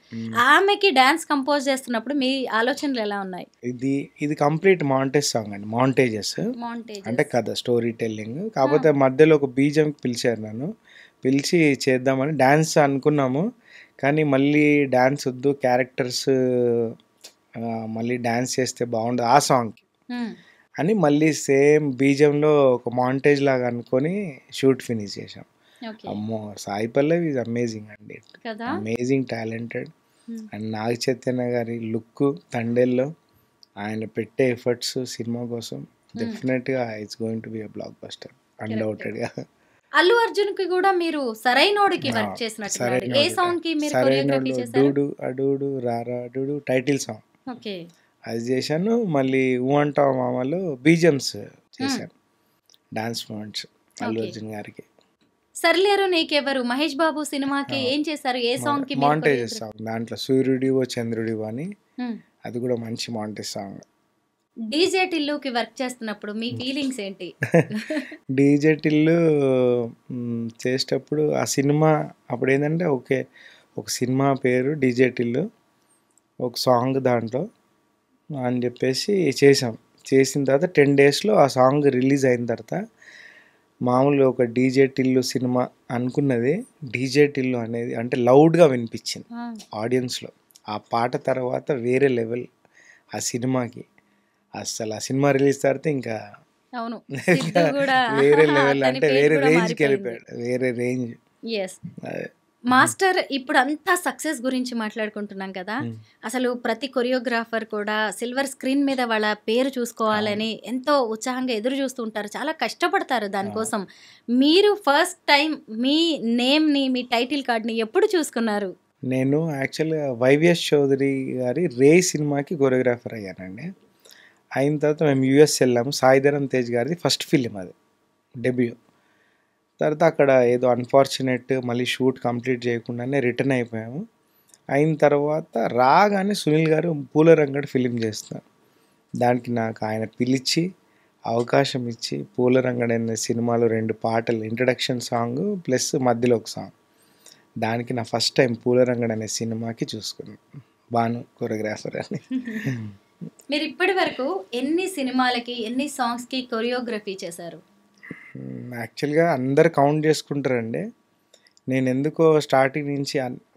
ఆమెకి డాన్స్ కంపోజ్ చేస్తున్నప్పుడు మీ ఆలోచనలు ఎలా ఉన్నాయి? ఇది కంప్లీట్ మాంటేజ్ సాంగ్ అండి, మాంటేజెస్ మౌంటేజ్ అంటే కథ స్టోరీ టెల్లింగ్. కాకపోతే మధ్యలో ఒక బీజం పిలిచారు, నన్ను పిలిచి చేద్దామని డ్యాన్స్ అనుకున్నాము, కానీ మళ్ళీ డ్యాన్స్ వద్దు, క్యారెక్టర్స్ మళ్ళీ డ్యాన్స్ చేస్తే బాగుండదు ఆ సాంగ్కి అని మళ్ళీ సేమ్ బీజంలో ఒక మాంటేజ్ లాగా అనుకొని షూట్ ఫినిష్ చేసాం. అమ్మో, సాయి పల్లవి ఈజ్ అమేజింగ్ అండి, amazing talented. And Naga Chaitanya గారి లుక్ తండేల్లో ఆయన పెట్టే ఎఫర్ట్స్ సినిమా కోసం డెఫినెట్గా it's going to be a blockbuster అన్డౌటెడ్గా. అల్లు అర్జున్ కి కూడా మీరు సరైనోడికి వర్క్ చేసినట్టున్నారు. ఏ సాంగ్ కి మీరు కొరియోగ్రఫీ చేశారు? డూడు అడూడు రారా డూడు టైటిల్ సాంగ్. ఓకే, అది చేశాను. మళ్ళీ ఊ అంటావు మామలో బీజమ్స్ చేశాను, డాన్స్ మూమెంట్స్ అల్లు అర్జున్ గారికి. సర్లేరు నీకెవరు మహేష్ బాబు సినిమాకి ఏం చేశారు? ఏ సాంగ్ కి? మాంటేజ్ సాంగ్, దాంట్లో సూర్యుడివో చంద్రుడివో అని, అది కూడా మంచి మాంటేజ్ సాంగ్. డీజే టిల్లుకి వర్క్ చేస్తున్నప్పుడు మీ ఫీలింగ్స్ ఏంటి? డీజే టిల్లు చేసేటప్పుడు ఆ సినిమా అప్పుడు ఏంటంటే ఒక సినిమా పేరు డీజే టిల్లు, ఒక సాంగ్ దాంట్లో అని చెప్పేసి చేసాం. చేసిన తర్వాత 10 daysలో ఆ సాంగ్ రిలీజ్ అయిన తర్వాత మామూలుగా ఒక డీజే టిల్లు సినిమా అనుకున్నది, డీజే టిల్లు అనేది అంటే లౌడ్గా వినిపించింది ఆడియన్స్లో. ఆ పాట తర్వాత వేరే లెవెల్ ఆ సినిమాకి, అసలు ఆ సినిమా రిలీజ్ తర్వాత ఇంకా అవును వేరే లెవెల్, అంటే వేరే రేంజ్కి వెళ్ళిపోయాడు, వేరే రేంజ్. మాస్టర్, ఇప్పుడు అంతా సక్సెస్ గురించి మాట్లాడుకుంటున్నాం కదా, అసలు ప్రతి కొరియోగ్రాఫర్ కూడా సిల్వర్ స్క్రీన్ మీద వాళ్ళ పేరు చూసుకోవాలని ఎంతో ఉత్సాహంగా ఎదురు చూస్తూ ఉంటారు, చాలా కష్టపడతారు దానికోసం. మీరు ఫస్ట్ టైం మీ నేమ్ని, మీ టైటిల్ కార్డ్ని ఎప్పుడు చూసుకున్నారు? నేను యాక్చువల్గా వైవిఎస్ చౌదరి గారి రే సినిమాకి కొరియోగ్రాఫర్ అయ్యానండి. అయిన తర్వాత మేము యూఎస్ వెళ్ళాము, సాయిధరం తేజ్ గారిది ఫస్ట్ ఫిలిం, అది డెబ్యూ. తర్వాత అక్కడ ఏదో అన్ఫార్చునేట్ మళ్ళీ షూట్ కంప్లీట్ చేయకుండానే రిటర్న్ అయిపోయాము. అయిన తర్వాత రాగానే సునీల్ గారు పూలరంగడు ఫిలిం చేస్తున్నారు, దానికి నాకు ఆయన పిలిచి అవకాశం ఇచ్చి పూలరంగడు అనే సినిమాలో 2 పాటలు, ఇంట్రడక్షన్ సాంగ్ ప్లస్ మధ్యలో ఒక సాంగ్, దానికి నా ఫస్ట్ టైం పూలరంగడు అనే సినిమాకి చూసుకున్నాను, బాను కొరియోగ్రాఫర్ అని. మీరు ఇప్పటి వరకు ఎన్ని సినిమాలకి, ఎన్ని సాంగ్స్కి కొరియోగ్రఫీ చేశారు? యాక్చువల్గా అందరు కౌంట్ చేసుకుంటారండి, నేనెందుకో స్టార్టింగ్ నుంచి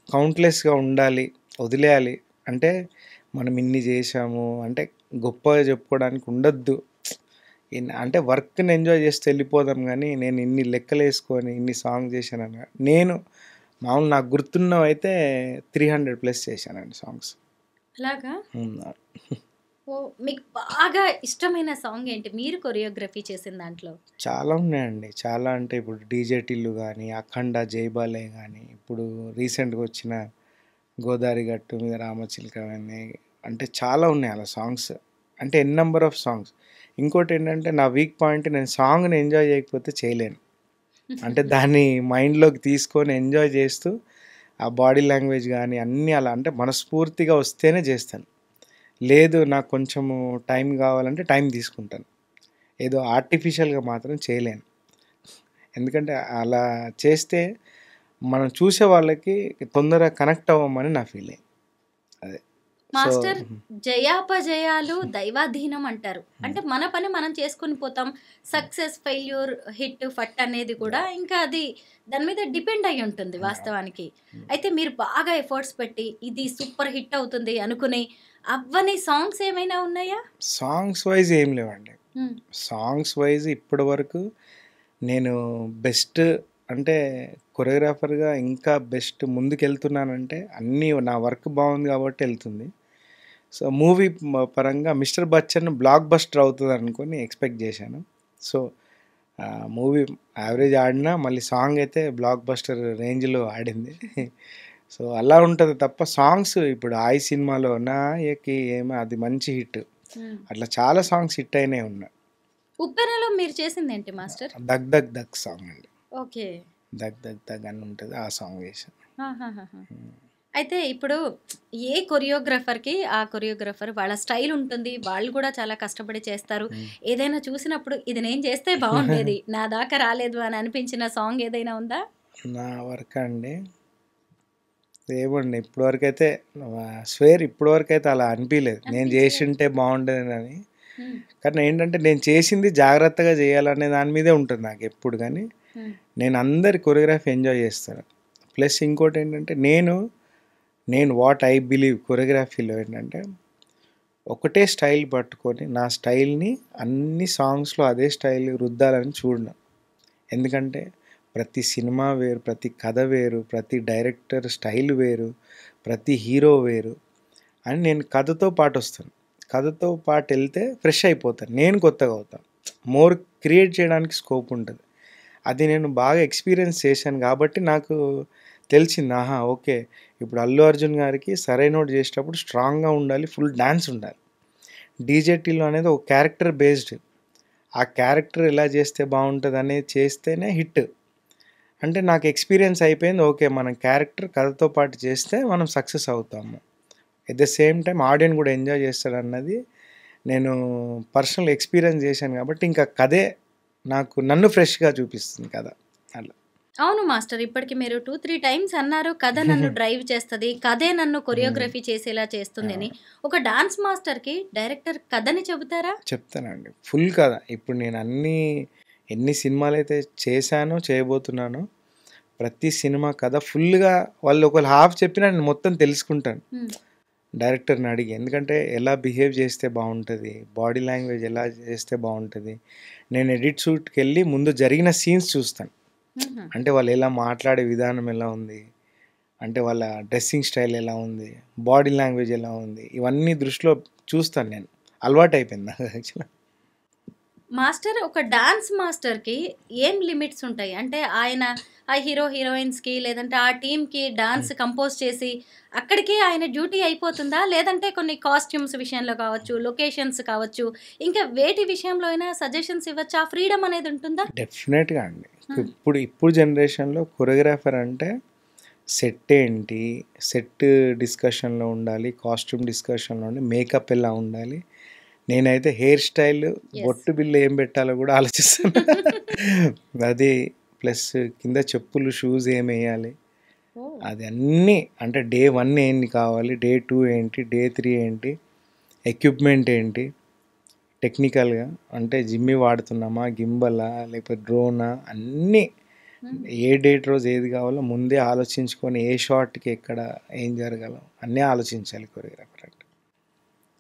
కౌంట్‌లెస్‌గా ఉండాలి, వదిలేయాలి. అంటే మనం ఇన్ని చేశాము అంటే గొప్పగా చెప్పుకోవడానికి ఉండొద్దు. అంటే వర్క్‌ని ఎంజాయ్ చేస్తూ వెళ్ళిపోదాం గానీ, నేను ఇన్ని లెక్కలేసుకొని ఇన్ని సాంగ్ చేశానని నేను మామూలు నాకు గుర్తున్నవైతే 300 ప్లస్ చేశానండి సాంగ్స్. అలాగా? హ్మ్. ఓహ్! మీకు బాగా ఇష్టమైన సాంగ్ ఏంటి? మీరు కొరియోగ్రఫీ చేసిన దాంట్లో? చాలా ఉన్నాయండి. చాలా అంటే ఇప్పుడు 'డీజే టిల్లు' గానీ, 'అఖండ', 'జైబాలే' గానీ, ఇప్పుడు రీసెంట్‌గా వచ్చిన 'గోదారి గట్టు మీద రామచిలక' గానీ, అంటే చాలా ఉన్నాయి అలా సాంగ్స్. అంటే ఎన్ నంబర్ ఆఫ్ సాంగ్స్. ఇంకోటేంటంటే నా వీక్ పాయింట్ నేను సాంగ్‌ని ఎంజాయ్ చేయకపోతే చేయలేను. అంటే దాన్ని మైండ్‌లోకి తీసుకొని ఎంజాయ్ చేస్తూ ఆ బాడీ లాంగ్వేజ్ గానీ అన్నీ అలా అంటే మనస్ఫూర్తిగా వస్తేనే చేస్తాను. లేదు నాకు కొంచెము టైం కావాలంటే టైం తీసుకుంటాను. ఏదో ఆర్టిఫిషియల్‌గా మాత్రం చేయలేను. ఎందుకంటే అలా చేస్తే మనం చూసే వాళ్ళకి తొందరగా కనెక్ట్ అవ్వమని నా ఫీలింగ్. అదే. సో మాస్టర్, జయాపజయాలు దైవాధీనం అంటారు. అంటే మన పని మనం చేసుకొని పోతాం. సక్సెస్, ఫెయిల్యూర్, హిట్, ఫట్ అనేది కూడా ఇంకా అది దాని మీద డిపెండ్ అయ్యి ఉంటుంది వాస్తవానికి. అయితే మీరు బాగా ఎఫర్ట్స్ పెట్టి ఇది సూపర్ హిట్ అవుతుంది అనుకుని అవ్వని సాంగ్స్ ఏమైనా ఉన్నాయా? సాంగ్స్ వైజ్ ఏం లేవండి. హ్మ్. సాంగ్స్ వైజ్ ఇప్పటి వరకు నేను బెస్ట్ అంటే కొరియోగ్రాఫర్‌గా ఇంకా బెస్ట్ ముందుకెళ్తున్నానంటే అన్నీ నా వర్క్ బాగుంది కాబట్టి ఎళ్తుంది. సో, మూవీ పరంగా 'మిస్టర్ బచ్చన్' బ్లాక్ బస్టర్ అవుతదనుకోని ఎక్స్‌పెక్ట్ జేశాను. సో, మూవీ యావరేజ్ ఆడినా మళ్ళీ సాంగ్ అయితే బ్లాక్ బస్టర్ రేంజ్‌లో ఆడింది. సో, అలా ఉంటది తప్ప సాంగ్స్ ఇప్పుడు 'ఆయి' సినిమాలో 'నాయకి' ఏమో అది మంచి హిట్. హ్మ్. అట్లా చాలా సాంగ్స్ హిట్ అయినయి ఉన్నాయి. ఉప్పెనలో మీరు చేసిందేంటి మాస్టర్? 'దగ్ దగ్ దగ్' సాంగ్ అండి. ఓకే. 'దగ్ దగ్ దగ్' అని ఉంటది. ఆ సాంగ్ చేశాను. ఆహాహాహా! అయితే ఇప్పుడు ఏ కొరియోగ్రాఫర్‌కి ఆ కొరియోగ్రాఫర్ వాళ్ళ స్టైల్ ఉంటుంది. వాళ్ళు కూడా చాలా కష్టపడి చేస్తారు. ఏదైనా చూసినప్పుడు ఇది నేను చేస్తే బావుండేది. నా దాకా రాలేదు అని అనిపించిన సాంగ్ ఏదైనా ఉందా? నా వర్కా అండి? ఏమోండి ఇప్పటివరకైతే స్వేర్ ఇప్పటివరకైతే అలా అనిపియలేదు. నేను అనిపించలేదు. జేషుంటే బావుండేదని. హ్మ్. కానీ ఏంటంటే నేను చేసింది జాగ్రత్తగా చేయాలనే దాని మీదే ఉంటుంది నాకెప్పుడు గానీ, హ్మ్. నేను అందరి కొరియోగ్రఫీ ఎంజాయ్ చేస్తాను. ప్లస్ ఇంకోటేంటంటే నేను వాట్ ఐ బిలీవ్ కొరియోగ్రఫీలో ఏంటంటే, ఒకటే స్టైల్ పట్టుకొని నా స్టైల్‌ని అన్ని సాంగ్స్‌లో అదే స్టైల్ రుద్దాలని చూడను. ఎందుకంటే ప్రతి సినిమా వేరు, ప్రతి కథ వేరు, ప్రతి డైరెక్టర్ స్టైల్ వేరు, ప్రతి హీరో వేరు అని నేను కథతో పాటొస్తాను. కథతో పాటెళ్తే ఫ్రెష్ అయిపోతాను. నేను కొత్తగా అవుతాను. మోర్ క్రియేట్ చేయడానికి స్కోప్ ఉంటది. అది నేను బాగా ఎక్స్‌పీరియన్స్ చేశాను కాబట్టి నాకు తెలిసింది. ఆహా! ఓకే. ఇప్పుడు 'అల్లు అర్జున్' గారికి 'సరైనోడు' చేసేటప్పుడు స్ట్రాంగ్‌గా ఉండాలి. ఫుల్ డాన్స్ ఉండాలి. 'డీజే టిల్లు' అనేది ఒక క్యారెక్టర్ బేస్డ్. ఆ క్యారెక్టర్ ఎలా చేస్తే బావుంటదనేది చేస్తేనే హిట్. అంటే నాకు ఎక్స్‌పీరియన్స్ అయిపోయింది. ఓకే. మనం క్యారెక్టర్ కథతో పాటు చేస్తే మనం సక్సెస్ అవుతాము. At the same time audience గూడా ఎంజాయ్ చేస్తాడన్నది నేను పర్సనల్ ఎక్స్‌పీరియన్స్ చేశాను కాబట్టి ఇంకా కథే నాకు నన్ను ఫ్రెష్‌గా చూపిస్తుంది కథ. అలా. అవును మాస్టర్. ఇప్పటికి మీరు 2, 3 టైమ్స్ అన్నారు. కథ నన్ను డ్రైవ్ చేస్తది. కథే నన్ను కొరియోగ్రఫీ చేసేలా చేస్తుంది అని. ఒక డాన్స్ మాస్టర్‌కి డైరెక్టర్ కథని చెబుతారా? చెప్తానండి. ఫుల్ కథ. ఇప్పుడు నేను ఎన్ని సినిమాలైతే చేశానో, చేయబోతున్నానో ప్రతి సినిమా కథ ఫుల్‌గా వాళ్ళు ఒకవేళ హాఫ్ చెప్పినా నేను మొత్తం తెలుసుకుంటాను. హ్మ్. డైరెక్టర్‌ని అడిగి. ఎందుకంటే ఎలా బిహేవ్ చేస్తే బావుంటది? బాడీ లాంగ్వేజ్ ఎలా చేస్తే బావుంటది? నేను ఎడిట్ షూట్‌కెళ్ళి ముందు జరిగిన సీన్స్ చూస్తాను. హుహు. అంటే వాళ్ళు ఎలా మాట్లాడే విధానం ఎలా ఉంది? అంటే వాళ్ళ డ్రెస్సింగ్ స్టైల్ ఎలా ఉంది? బాడీ లాంగ్వేజ్ ఎలా ఉంది? ఇవన్నీ దృష్టిలో చూస్తాను నేను. అలవాటయిపోయింది నాకు యాక్చువల్‌గా. మాస్టర్, ఒక డాన్స్ మాస్టర్‌కి ఏం లిమిట్స్ ఉంటాయి? అంటే ఆయన ఆ హీరో, హీరోయిన్స్‌కి లేదంటే ఆ టీమ్‌కి డాన్స్ కంపోజ్ చేసి అక్కడికే ఆయన డ్యూటీ అయిపోతుందా? లేదంటే కొన్ని కాస్ట్యూమ్స్ విషయంలో కావచ్చు, లొకేషన్స్ కావచ్చు, ఇంకా వేటి విషయంలో అయినా సజెషన్స్ ఇవ్వచ్చా? ఫ్రీడమ్ అనేది ఉంటుందా? డెఫినెట్‌గా అండి. హ్మ్. ఇప్పుడు జనరేషన్‌లో కొరియోగ్రాఫర్ అంటే సెట్ ఏంటి? సెట్ డిస్కషన్‌లో ఉండాలి. కాస్ట్యూమ్ డిస్కషన్‌లో ఉండి, మేకప్ ఎలా ఉండాలి? నేనైతే హెయిర్ స్టైల్, యెస్. బొట్టు బిళ్ళ ఏం పెట్టాలో గూడా ఆలోచిస్తాను. అది ప్లస్ కింద చెప్పులు, షూస్ ఏమెయ్యాలి? ఓహ్! అది అన్నీ అంటే డే 1 ఏంటి కావాలి? డే 2 ఏంటి? డే 3 ఏంటి? ఎక్విప్‌మెంట్ ఏంటి? టెక్నికల్‌గా అంటే జిమ్మి వాడుతున్నామా? గింబలా? లేకపోతే డ్రోనా? అన్నీ ఏ డేట్ రోజు ఏది కావాలో ముందే ఆలోచించుకొని ఏ షాట్కి ఎక్కడ ఏం జరగాలో అన్నీ ఆలోచించాలి కొరియోగ్రాఫర్ అంటే.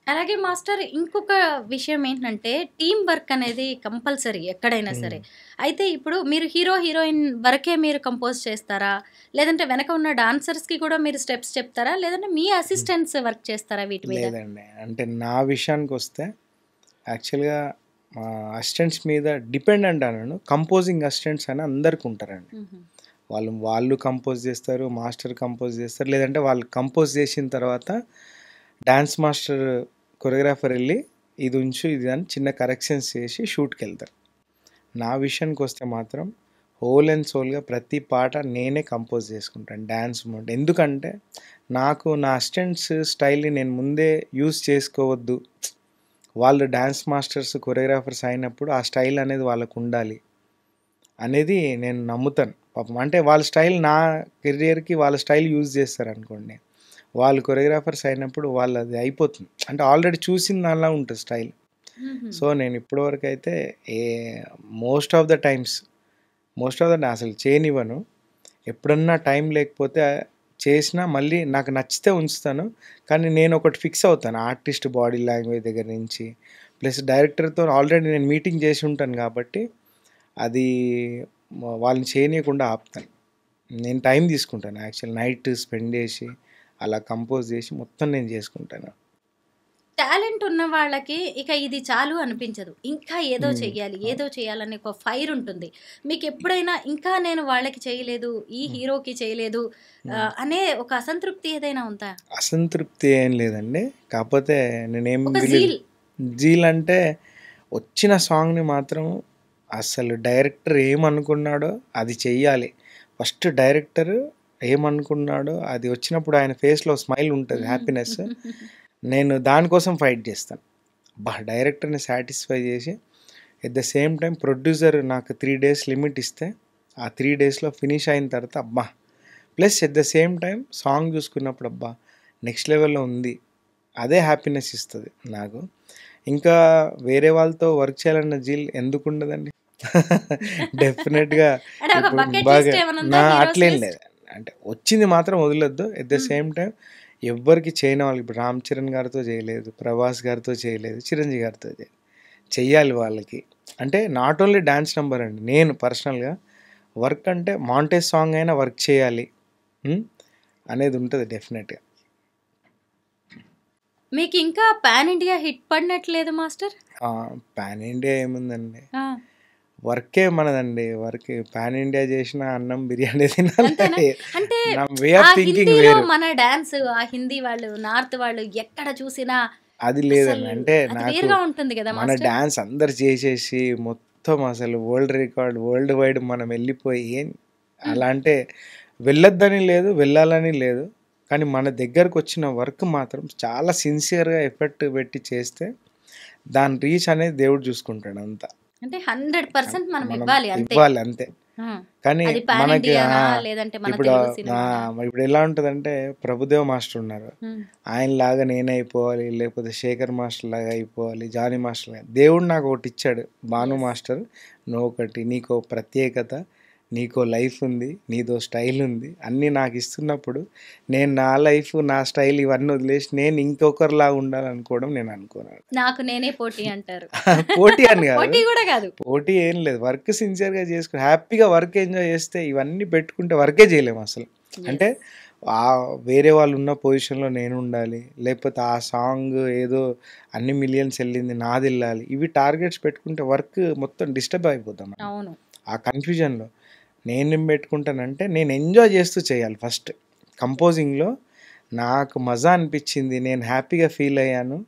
అలాగే మాస్టర్ ఇంకొక విషయం ఏంటంటే టీం వర్క్ అనేది కంపల్సరీ ఎక్కడైనా సరే. అయితే ఇప్పుడు మీరు హీరో హీరోయిన్ వరకే మీరు కంపోజ్ చేస్తారా, లేదంటే వెనక ఉన్న డాన్సర్స్కి కూడా మీరు స్టెప్స్ చెప్తారా, లేదంటే మీ అసిస్టెంట్స్ వర్క్ చేస్తారా వీటి మీద? లేదండి, అంటే నా విషయానికి వస్తే యాక్చువల్గా మా అసిస్టెంట్స్ మీద డిపెండెంట్ అన్నాను. కంపోజింగ్ అసిస్టెంట్స్ అని అందరికి ఉంటారండి. వాళ్ళు కంపోజ్ చేస్తారు, మాస్టర్ కంపోజ్ చేస్తారు, లేదంటే వాళ్ళు కంపోజ్ చేసిన తర్వాత డాన్స్ మాస్టర్ కొరియోగ్రాఫర్ వెళ్ళి ఇది ఉంచు ఇది అని చిన్న కరెక్షన్స్ చేసి షూట్కి వెళ్తారు. నా విషయానికి వస్తే మాత్రం హోల్ అండ్ సోల్గా ప్రతి పాట నేనే కంపోజ్ చేసుకుంటాను డ్యాన్స్ మూమెంట్. ఎందుకంటే నాకు నా అసిస్టెంట్స్ స్టైల్ని నేను ముందే యూస్ చేసుకోవద్దు, వాళ్ళు డ్యాన్స్ మాస్టర్స్ కొరియోగ్రాఫర్స్ అయినప్పుడు ఆ స్టైల్ అనేది వాళ్ళకు ఉండాలి అనేది నేను నమ్ముతాను. పాపం అంటే వాళ్ళ స్టైల్ నా కెరియర్కి వాళ్ళ స్టైల్ యూజ్ చేస్తారు అనుకోండి, వాళ్ళు కొరియోగ్రాఫర్స్ అయినప్పుడు వాళ్ళు అది అయిపోతుంది, అంటే ఆల్రెడీ చూసిన దానిలా ఉంటుంది స్టైల్. సో నేను ఇప్పటివరకు అయితే మోస్ట్ ఆఫ్ ద అసలు చేయనివ్వను. ఎప్పుడన్నా టైం లేకపోతే చేసినా మళ్ళీ నాకు నచ్చితే ఉంచుతాను. కానీ నేను ఒకటి ఫిక్స్ అవుతాను, ఆర్టిస్ట్ బాడీ లాంగ్వేజ్ దగ్గర నుంచి ప్లస్ డైరెక్టర్తో ఆల్రెడీ నేను మీటింగ్ చేసి ఉంటాను కాబట్టి అది వాళ్ళని చేయనీయకుండా ఆపుతాను. నేను టైం తీసుకుంటాను యాక్చువల్, నైట్ స్పెండ్ చేసి అలా కంపోజ్ చేసి మొత్తం నేను చేసుకుంటాను. టాలెంట్ ఉన్న వాళ్ళకి ఇక ఇది చాలు అనిపించదు, ఇంకా ఏదో చేయాలని ఒక ఫైర్ ఉంటుంది. మీకు ఎప్పుడైనా ఇంకా నేను వాళ్ళకి చేయలేదు, ఈ హీరోకి చేయలేదు అనే ఒక అసంతృప్తి ఏదైనా ఉందా? అసంతృప్తి ఏం లేదండి, కాకపోతే నేనేం ఒక జీల్ అంటే వచ్చిన సాంగ్ని మాత్రం అసలు డైరెక్టర్ ఏమనుకున్నాడో అది చెయ్యాలి. ఫస్ట్ డైరెక్టర్ ఏమనుకున్నాడో అది వచ్చినప్పుడు ఆయన ఫేస్లో స్మైల్ ఉంటుంది, హ్యాపీనెస్. నేను దానికోసం ఫైట్ చేస్తాను. డైరెక్టర్ని సాటిస్ఫై చేసి at the same time producer నాకు 3 days లిమిట్ ఇస్తే ఆ 3 daysలో ఫినిష్ అయిన తర్వాత plus at the same time song చూసుకున్నప్పుడు నెక్స్ట్ లెవెల్లో ఉంది, అదే హ్యాపీనెస్ ఇస్తుంది నాకు. ఇంకా వేరే వాళ్ళతో వర్క్ చేయాలన్న జీల్ ఎందుకు ఉండదండి? డెఫినెట్గా బాగా అట్లేం లేదు, అంటే వచ్చింది మాత్రం వదలొద్దు. ఎట్ ద సేమ్ టైం ఎవ్వరికి చేయని వాళ్ళకి, ఇప్పుడు రామ్ చరణ్ గారితో చేయలేదు, ప్రభాస్ గారితో చేయలేదు, చిరంజీవి గారితో చెయ్యాలి వాళ్ళకి. అంటే నాట్ ఓన్లీ డ్యాన్స్ నెంబర్ అండి, నేను పర్సనల్గా వర్క్ అంటే మాంటేజ్ సాంగ్ అయినా వర్క్ చేయాలి అనేది ఉంటుంది డెఫినెట్గా. మీకు ఇంకా పాన్ ఇండియా హిట్ పడినట్లేదు మాస్టర్? పాన్ ఇండియా ఏముందండి, వర్కే మనదండి. వర్క్ పాన్ ఇండియా చేసిన అన్నం బిర్యానీ తినాలి. అంటే మన డాన్స్ ఆ హిందీ వాళ్ళు, నార్త్ వాళ్ళు ఎక్కడ చూసినా అది లేదండి. అంటే నాకు ఉంటుంది కదా మన డాన్స్ అందరు చేసేసి మొత్తం అసలు వరల్డ్ రికార్డ్ వరల్డ్ వైడ్ మనం వెళ్ళిపోయి అలా అంటే వెళ్ళొద్దని లేదు, వెళ్ళాలని లేదు, కానీ మన దగ్గరకు వచ్చిన వర్క్ మాత్రం చాలా సిన్సియర్గా ఎఫర్ట్ పెట్టి చేస్తే దాని రీచ్ అనేది దేవుడు చూసుకుంటాడు అంతా. అంటే 100% మనం ఇవ్వాలి అంతే. కానీ మనకి ఇప్పుడు ఎలా ఉంటుందంటే ప్రభుదేవ్ మాస్టర్ ఉన్నారు, ఆయన లాగా నేనే అయిపోవాలి, లేకపోతే శేఖర్ మాస్టర్ లాగా అయిపోవాలి, జానీ మాస్టర్ లాగా. దేవుడు నాకు ఒకటి ఇచ్చాడు, భాను మాస్టర్, నువ్వు ఒకటి, నీకో ప్రత్యేకత, నీకో లైఫ్ ఉంది, నీదో స్టైల్ ఉంది, అన్నీ నాకు ఇస్తున్నప్పుడు నేను నా లైఫ్ నా స్టైల్ ఇవన్నీ వదిలేసి నేను ఇంకొకరిలాగా ఉండాలనుకోవడం నేను అనుకున్నాను. నాకు నేనే పోటీ అంటారు. పోటీ అని కాదు, పోటీ ఏం లేదు, వర్క్ సిన్సియర్గా చేసుకుని హ్యాపీగా వర్క్ ఎంజాయ్ చేస్తే ఇవన్నీ పెట్టుకుంటే వర్కే చేయలేము అసలు. అంటే వేరే వాళ్ళు ఉన్న పొజిషన్లో నేను ఉండాలి, లేకపోతే ఆ సాంగ్ ఏదో అన్ని మిలియన్స్ వెళ్ళింది నాది వెళ్ళాలి, ఇవి టార్గెట్స్ పెట్టుకుంటే వర్క్ మొత్తం డిస్టర్బ్ అయిపోతాం. అవును, ఆ కన్ఫ్యూజన్లో నేనేం పెట్టుకుంటానంటే నేను ఎంజాయ్ చేస్తూ చేయాలి. ఫస్ట్ కంపోజింగ్లో నాకు మజా అనిపించింది, నేను హ్యాపీగా ఫీల్ అయ్యాను,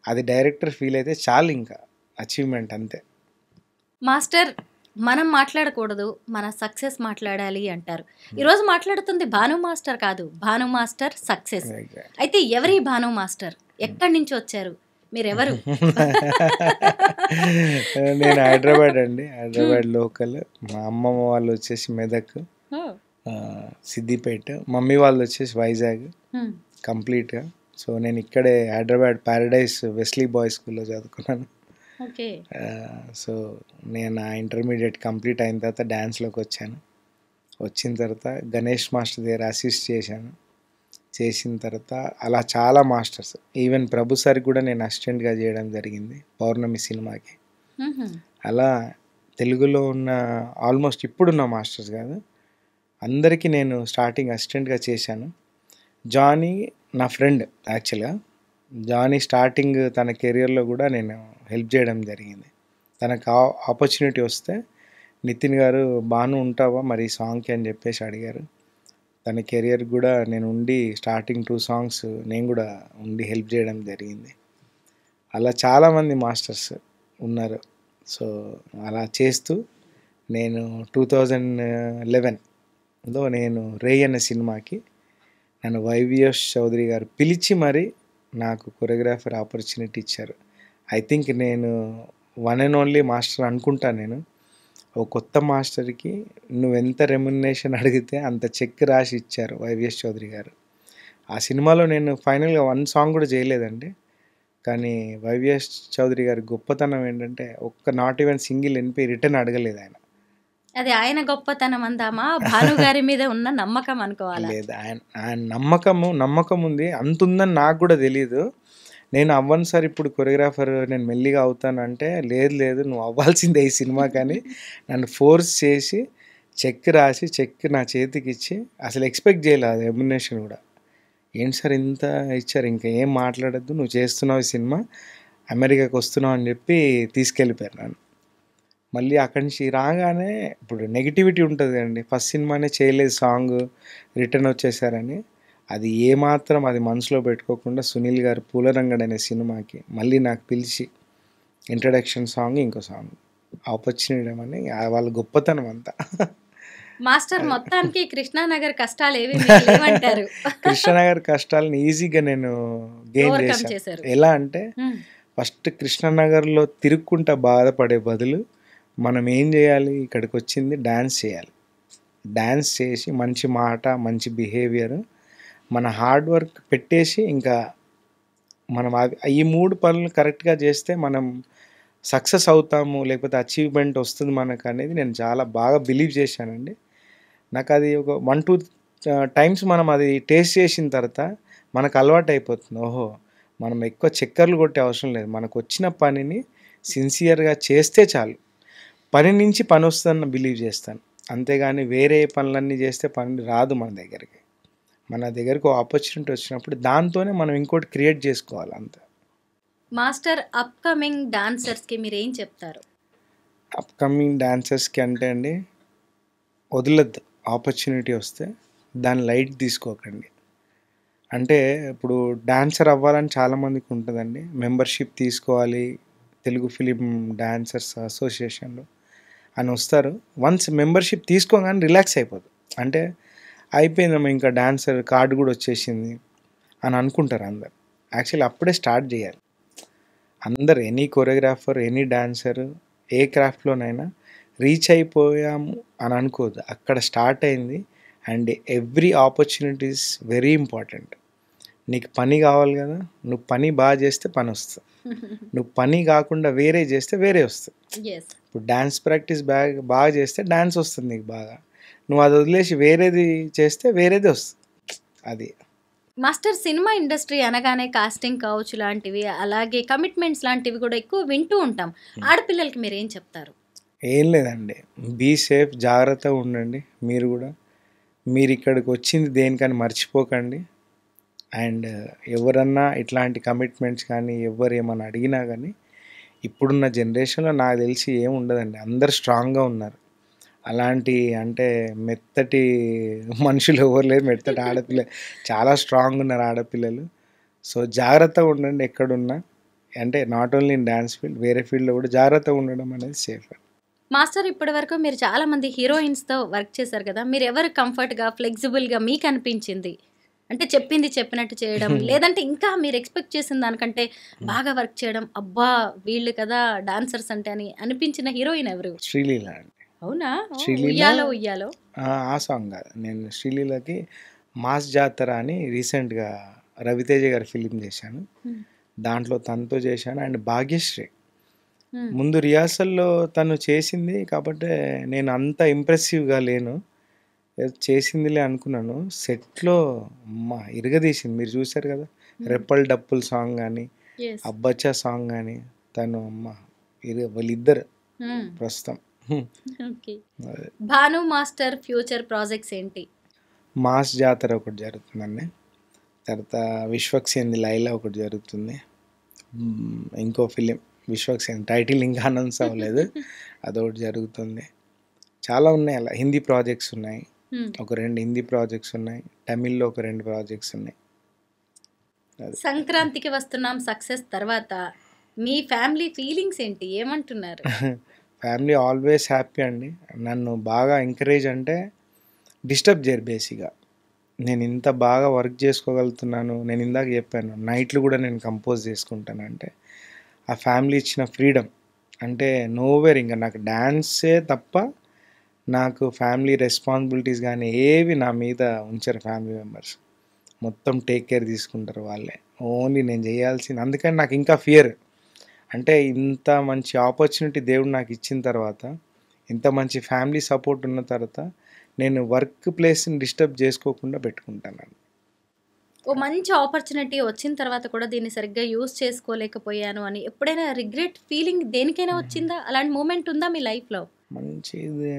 అది డైరెక్టర్ ఫీల్ అయితే చాలు, ఇంకా అచీవ్మెంట్ అంతే. మాస్టర్, మనం మాట్లాడకూడదు, మన సక్సెస్ మాట్లాడాలి అంటారు. ఈరోజు మాట్లాడుతుంది భాను మాస్టర్ కాదు, భాను మాస్టర్ సక్సెస్. అయితే ఎవరి భాను మాస్టర్, ఎక్కడి నుంచి వచ్చారు, మీరెవరు? నేను హైదరాబాద్ అండి, హైదరాబాద్ లోకల్. మా అమ్మమ్మ వాళ్ళు వచ్చేసి మెదక్, సిద్దిపేట, మమ్మీ వాళ్ళు వచ్చేసి వైజాగ్ కంప్లీట్గా. సో నేను ఇక్కడే హైదరాబాద్ ప్యారడైస్ వెస్లీ బాయ్స్ స్కూల్లో చదువుకున్నాను. సో నేను నా ఇంటర్మీడియట్ కంప్లీట్ అయిన తర్వాత డ్యాన్స్లోకి వచ్చాను. వచ్చిన తర్వాత గణేష్ మాస్టర్ దగ్గర అసిస్ట్ చేశాను. చేసిన తర్వాత అలా చాలా మాస్టర్స్, ఈవెన్ ప్రభు సార్కి కూడా నేను అసిస్టెంట్గా చేయడం జరిగింది పౌర్ణమి సినిమాకి. అలా తెలుగులో ఉన్న ఆల్మోస్ట్ ఇప్పుడున్న మాస్టర్స్ కాదు, అందరికీ నేను స్టార్టింగ్ అసిస్టెంట్గా చేశాను. జానీ నా ఫ్రెండ్ యాక్చువల్గా. జానీ స్టార్టింగ్ తన కెరియర్లో కూడా నేను హెల్ప్ చేయడం జరిగింది. తనకు ఆపర్చునిటీ వస్తే నితిన్ గారు బాను ఉంటావా మరి ఈ సాంగ్కి అని చెప్పేసి అడిగారు. తన కెరియర్ కూడా నేను ఉండి స్టార్టింగ్ 2 సాంగ్స్ నేను కూడా ఉండి హెల్ప్ చేయడం జరిగింది. అలా చాలామంది మాస్టర్స్ ఉన్నారు. సో అలా చేస్తూ నేను 2011లో నేను రే అనే సినిమాకి నన్ను వైవిఎస్ చౌదరి గారు పిలిచి మరి నాకు కొరియోగ్రాఫర్ ఆపర్చునిటీ ఇచ్చారు. ఐ థింక్ నేను వన్ అండ్ ఓన్లీ మాస్టర్ అనుకుంటా. నేను ఓ కొత్త మాస్టర్కి నువ్వెంత రెమ్యునరేషన్ అడిగితే అంత చెక్ రాసి ఇచ్చారు వైవిఎస్ చౌదరి గారు. ఆ సినిమాలో నేను ఫైనల్గా 1 సాంగ్ కూడా చేయలేదండి. కానీ వైవిఎస్ చౌదరి గారి గొప్పతనం ఏంటంటే ఒక్క నాట్ ఈవెన్ సింగిల్ ఎన్పి రిటర్న్ అడగలేదు ఆయన. అది ఆయన గొప్పతనం అందామా, భాను గారి మీద ఉన్న నమ్మకం అనుకోవాలా? లేదు, ఆయన నమ్మకం ఉంది. అంత ఉందని నాకు కూడా తెలియదు. నేను అవ్వను సార్ ఇప్పుడు కొరియోగ్రాఫర్, నేను మెల్లిగా అవుతాను అంటే, లేదు నువ్వు అవ్వాల్సిందే ఈ సినిమా. కానీ నన్ను ఫోర్స్ చేసి చెక్ రాసి చెక్ నా చేతికి ఇచ్చి, అసలు ఎక్స్పెక్ట్ చేయలేదు రెమ్యునరేషన్ కూడా. ఏంటి సార్ ఇంత ఇచ్చారు, ఇంకా ఏం మాట్లాడద్దు, నువ్వు చేస్తున్నావు ఈ సినిమా, అమెరికాకి వస్తున్నావు అని చెప్పి తీసుకెళ్ళిపోయారు నన్ను. మళ్ళీ అక్కడి నుంచి రాగానే ఇప్పుడు నెగిటివిటీ ఉంటుంది కదండి, ఫస్ట్ సినిమానే చేయలేదు, సాంగ్ రిటర్న్ వచ్చేసారని. అది ఏమాత్రం అది మనసులో పెట్టుకోకుండా సునీల్ గారు పూలరంగడ్ అనే సినిమాకి మళ్ళీ నాకు పిలిచి ఇంట్రడక్షన్ సాంగ్, ఇంకో సాంగ్ ఆపర్చునిటీ అని వాళ్ళ గొప్పతనం అంతా. మాస్టర్ మొత్తానికి కృష్ణానగర్ కష్టాలు ఏవి లేవంటారు? కృష్ణానగర్ కష్టాలను ఈజీగా నేను గెయిన్ చేశాను. ఎలా అంటే ఫస్ట్ కృష్ణానగర్లో తిరుక్కుంటా బాధపడే బదులు మనం ఏం చేయాలి, ఇక్కడికి వచ్చింది డ్యాన్స్ చేయాలి. డ్యాన్స్ చేసి మంచి మాట, మంచి బిహేవియర్, మన హార్డ్ వర్క్ పెట్టేసి ఇంకా మనం ఈ 3 పనులు కరెక్ట్గా చేస్తే మనం సక్సెస్ అవుతాము, లేకపోతే అచీవ్మెంట్ వస్తుంది మనకు అనేది నేను చాలా బాగా బిలీవ్ చేశానండి. నాకు అది ఒక 1-2 టైమ్స్ మనం అది టేస్ట్ చేసిన తర్వాత మనకు అలవాటు అయిపోతుంది. ఓహో, మనం ఎక్కువ చక్కర్లు కొట్టే అవసరం లేదు, మనకు వచ్చిన పనిని సిన్సియర్గా చేస్తే చాలు, పని నుంచి పని వస్తుందని బిలీవ్ చేస్తాను. అంతేగాని వేరే పనులన్నీ చేస్తే పని రాదు మన దగ్గరికి. మన దగ్గరకు ఆపర్చునిటీ వచ్చినప్పుడు దాంతోనే మనం ఇంకోటి క్రియేట్ చేసుకోవాలి అంతే. మాస్టర్ అప్కమింగ్ డాన్సర్స్కి మీరు ఏం చెప్తారు? అప్కమింగ్ డాన్సర్స్కి అంటే అండి, వదలద్దు, ఆపర్చునిటీ వస్తే దాన్ని లైట్ తీసుకోకండి. అంటే ఇప్పుడు డాన్సర్ అవ్వాలని చాలామందికి ఉంటుందండి, మెంబర్షిప్ తీసుకోవాలి తెలుగు ఫిలిం డాన్సర్స్ అసోసియేషన్లో అని వస్తారు. వన్స్ మెంబర్షిప్ తీసుకోగానే రిలాక్స్ అయిపోతుంది. అంటే అయిపోయిందమ్మా ఇంకా డాన్సర్ కార్డు కూడా వచ్చేసింది అని అనుకుంటారు అందరు. యాక్చువల్లీ అప్పుడే స్టార్ట్ చేయాలి అందరు. ఎనీ కొరియోగ్రాఫర్, ఎనీ డాన్సర్, ఏ క్రాఫ్ట్లోనైనా రీచ్ అయిపోయాము అని అనుకోదు, అక్కడ స్టార్ట్ అయింది. And every opportunity is very important. నీకు పని కావాలి కదా, నువ్వు పని బాగా చేస్తే పని వస్తుంది, నువ్వు పని కాకుండా వేరే చేస్తే వేరే వస్తుంది. ఇప్పుడు డ్యాన్స్ ప్రాక్టీస్ బాగా చేస్తే డ్యాన్స్ వస్తుంది నీకు బాగా, నువ్వు అది వదిలేసి వేరేది చేస్తే వేరేది వస్తుంది. అది మాస్టర్, సినిమా ఇండస్ట్రీ అనగానే కాస్టింగ్ కౌచ్ లాంటివి, అలాగే కమిట్మెంట్స్ లాంటివి కూడా ఎక్కువ వింటూ ఉంటాం. ఆడపిల్లలకి మీరు ఏం చెప్తారు? ఏం లేదండి, బీ సేఫ్, జాగ్రత్తగా ఉండండి. మీరు కూడా మీరు ఇక్కడికి వచ్చింది దేనికని మర్చిపోకండి. అండ్ ఎవరన్నా ఇట్లాంటి కమిట్మెంట్స్ కానీ ఎవరు ఏమన్నా అడిగినా కానీ ఇప్పుడున్న జనరేషన్లో నాకు తెలిసి ఏం ఉండదండి, అందరు స్ట్రాంగ్గా ఉన్నారు. అలాంటి అంటే మెత్తటి మనుషులు ఎవరు లేరు, మెత్తటి ఆడపిల్ల చాలా స్ట్రాంగ్ ఉన్నారు ఆడపిల్లలు. సో జాగ్రత్తగా ఉండండి ఎక్కడున్నా, అంటే not only in dance field, వేరే ఫీల్డ్లో కూడా జాగ్రత్తగా ఉండడం అనేది సేఫ్. మాస్టర్, ఇప్పటి వరకు మీరు చాలా మంది హీరోయిన్స్తో వర్క్ చేశారు కదా, మీరు ఎవరు కంఫర్ట్గా, ఫ్లెక్సిబుల్గా మీకు అనిపించింది? అంటే చెప్పింది చెప్పినట్టు చేయడం, లేదంటే ఇంకా మీరు ఎక్స్పెక్ట్ చేసిన దానికంటే బాగా వర్క్ చేయడం, అబ్బా వీళ్ళు కదా డాన్సర్స్ అంటే అని అనిపించిన హీరోయిన్ ఎవరు? శ్రీలీల అండి. అవునా? శ్రీలీల ఉయ్యాలో ఆ సాంగ్ కాదు, నేను శ్రీలీలకి మాస్ జాతర అని రీసెంట్గా రవితేజ గారి ఫిలిం చేశాను, దాంట్లో తనతో చేశాను. అండ్ భాగ్యశ్రీ ముందు రిహార్సల్లో తను చేసింది కాబట్టి నేను అంత ఇంప్రెసివ్గా లేను. ఏదో చేసిందిలే అనుకున్నాను. సెట్‌లో అమ్మ ఇరగదీసింది. మీరు చూసారు కదా! 'రెప్పల్ డప్పుల్' సాంగ్ గాని, యెస్. 'అబ్బచ్చా' సాంగ్ గాని తను అమ్మ వాళ్ళిద్దరు ప్రస్తుతం. ఓకే. అదే. భాను మాస్టర్ ఫ్యూచర్ ప్రాజెక్ట్స్ ఏంటి? మాస్ జాతర ఒకటి జరుగుతుందండి. తర్వాత 'విశ్వక్సేన్‌ది లైలా' ఒకటి జరుగుతుంది. ఇంకో ఫిలిం 'విశ్వక్సేన్' టైటిల్ ఇంకా అనౌన్స్ అవ్వలేదు. అదొకటి జరుగుతుంది. చాలా ఉన్నాయి అలా. హిందీ ప్రాజెక్ట్స్ ఉన్నాయి. ఒక 2 హిందీ ప్రాజెక్ట్స్ ఉన్నాయి. తమిళ్‌లో ఒక 2 ప్రాజెక్ట్స్ ఉన్నాయి. అది. సంక్రాంతికి వస్తున్నాం సక్సెస్ తర్వాత మీ ఫ్యామిలీ ఫీలింగ్స్ ఏంటి? ఏమంటున్నారు? ఫ్యామిలీ ఆల్వేస్ హ్యాపీ అండి. నన్ను బాగా ఎంకరేజ్ అంటే డిస్టర్బ్ చేయరు బేసిక్‌గా. నేను ఇంత బాగా వర్క్ చేసుకోగలుగుతున్నాను. నేను ఇందాక చెప్పాను. నైట్‌లు కూడా నేను కంపోజ్ చేసుకుంటానంటే ఆ ఫ్యామిలీ ఇచ్చిన ఫ్రీడమ్. అంటే నోవేర్ ఇంక నాకు డాన్సే తప్ప నాకు ఫ్యామిలీ రెస్పాన్సిబిలిటీస్ గానీ ఏవి నా మీద ఉంచరు ఫ్యామిలీ మెంబర్స్. మొత్తం టేక్ కేర్ తీసుకుంటారు వాళ్ళే. ఓన్లీ నేను చేయాల్సింది అందుకని నాకు ఇంకా ఫియర్. అంటే ఇంత మంచి ఆపర్చునిటీ దేవుడు నాకు ఇచ్చిన తర్వాత, ఇంత మంచి ఫ్యామిలీ సపోర్ట్ ఉన్న తర్వాత నేను వర్క్ ప్లేస్‌ని డిస్టర్బ్ చేసుకోకుండా పెట్టుకుంటానండి. ఓ మంచి ఆపర్చునిటీ వచ్చిన తర్వాత కూడా దీన్ని సరిగ్గా యూజ్ చేసుకోలేకపోయాను అని ఎప్పుడైనా రిగ్రెట్ ఫీలింగ్ దేనికైనా వచ్చిందా? అలాంటి మూమెంట్ ఉందా మీ లైఫ్‌లో? మంచిది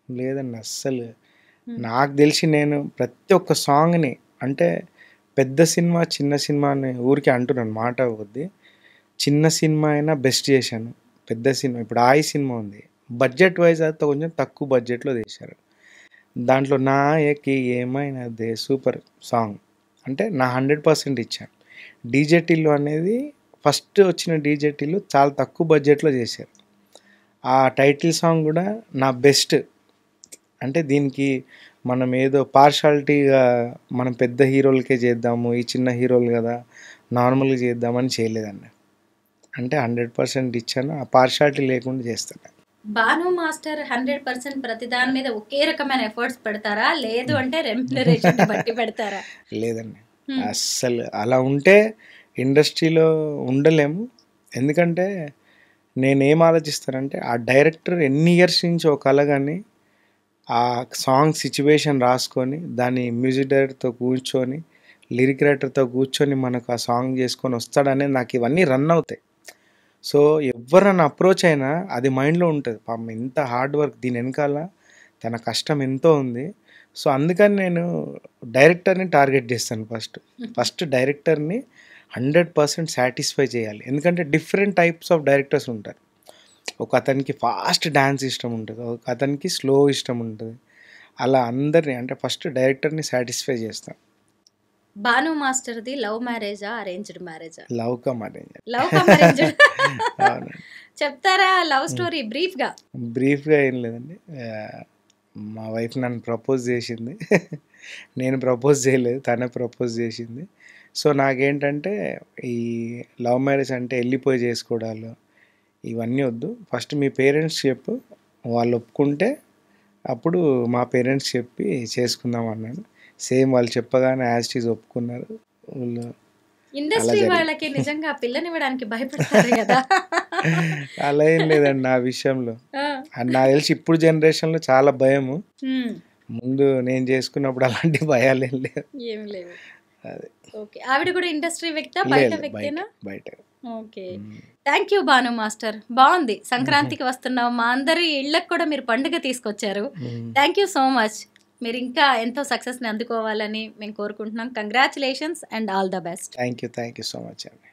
లేదండి అస్సలు. నాకు తెలిసి నేను ప్రతి ఒక్క సాంగ్‌ని అంటే పెద్ద సినిమా, చిన్న సినిమా అని ఊరికే అంటున్నాను మాట కొద్దీ. చిన్న సినిమా అయినా బెస్ట్ చేశాను. పెద్ద సినిమా ఇప్పుడు 'ఆయి' సినిమా ఉంది. బడ్జెట్ వైస్ అయితే కొంచెం తక్కువ బడ్జెట్‌లో తీశారు. దాంట్లో 'నాయకి ఏమైనదే' సూపర్ సాంగ్. అంటే నా 100% ఇచ్చాను. 'డీజే టిల్లు' అనేది ఫస్ట్ వచ్చిన 'డీజే టిల్లు' చాలా తక్కువ బడ్జెట్‌లో చేశారు. ఆ టైటిల్ సాంగ్ కూడా నా బెస్ట్. అంటే దీనికి మనం ఏదో పార్షాలిటీగా మనం పెద్ద హీరోలకే చేద్దాము, ఈ చిన్న హీరోలు కదా నార్మల్‌గా చేద్దామని చేయలేదండి. అంటే 100% ఇచ్చాను. ఆ పార్షాలిటీ లేకుండా చేస్తాను. భాను మాస్టర్ 100% ప్రతి దాని మీద ఒకే రకమైన ఎఫర్ట్స్ పెడతారా? లేదు అంటే రెమ్యునరేషన్ బట్టి పెడతారా? లేదండి. అస్సలు అలా ఉంటే ఇండస్ట్రీలో ఉండలేము. ఎందుకంటే నేనేం ఆలోచిస్తానంటే ఆ డైరెక్టర్ ఎన్ని ఇయర్స్ నుంచి ఒక కల గాని ఆ సాంగ్ సిచ్యువేషన్ రాసుకొని దాన్ని మ్యూజిక్ డైరెక్టర్‌తో కూర్చొని, లిరిక్ రైటర్‌తో కూర్చొని మనకు ఆ సాంగ్ చేసుకొని వస్తాడనేది నాకు ఇవన్నీ రన్ అవుతాయి. సో, ఎవ్వరు నన్ను అప్రోచ్ అయినా అది మైండ్‌లో ఉంటది. పాపం ఎంత హార్డ్ వర్క్ దీని వెనకాల తన కష్టం ఎంతో ఉంది. సో, అందుకని నేను డైరెక్టర్‌ని టార్గెట్ చేస్తాను ఫస్ట్. ఫస్ట్ డైరెక్టర్‌ని 100% సాటిస్ఫై చేయాలి. ఎందుకంటే డిఫరెంట్ టైప్స్ ఆఫ్ డైరెక్టర్స్ ఉంటారు. ఒక అతనికి ఫాస్ట్ డాన్స్ ఇష్టం ఉంటది. ఒక అతనికి స్లో ఇష్టం ఉంటది. అలా అందరిని అంటే ఫస్ట్ డైరెక్టర్‌ని సాటిస్ఫై చేస్తా. భాను మాస్టర్‌ది లవ్ మ్యారేజా? అరేంజ్డ్ మ్యారేజా? Love come arrange. Love come arranged. అవునండి. చెప్తారా లవ్ స్టోరీ బ్రీఫ్‌గా? బ్రీఫ్‌గా ఏం లేదండి. మా వైఫ్ నన్ను ప్రపోజ్ చేసింది. నేను ప్రపోజ్ చేయలేదు. తనే ప్రపోజ్ చేసింది. సో, నాకేంటంటే ఈ లవ్ మ్యారేజ్ అంటే ఎళ్ళిపోయి చేసుకోవడాలు ఇవన్నీ వద్దు. ఫస్ట్ మీ పేరెంట్స్ చెప్పు. వాళ్ళు ఒప్పుకుంటే అప్పుడు మా పేరెంట్స్ చెప్పి చేసుకుందాం అన్నాను. సేమ్ వాళ్ళు చెప్పగానే యాజ్ ఇట్ ఈజ్ ఒప్పుకున్నారు. వాళ్ళు ఇండస్ట్రీ వాళ్ళకి నిజంగా పిల్లనివ్వడానికి భయపడతారు కదా! అలా ఏం లేదండి నా విషయంలో. ఆ! నాకు తెలిసి ఇప్పుడు జనరేషన్‌లో చాలా భయము. హ్మ్. ముందు నేను చేసుకున్నప్పుడు అలాంటి భయాలేం లేవు. ఏమి లేవు. అదే. ఓకే. ఆవిడ కూడా ఇండస్ట్రీ వ్యక్తా? బయట లేదు బయట వ్యక్తేనా? బయట. Okay. Thank you Bhanu master. బావుంది. సంక్రాంతికి వస్తున్నాం. మా అందరి ఇళ్ళకి కూడా మీరు పండుగ తీసుకొచ్చారు. Thank you so much. మీరు ఇంకా ఎంతో సక్సెస్‌ని అందుకోవాలని మేము కోరుకుంటున్నాం. Congratulations and all the best. Thank you so much అండి.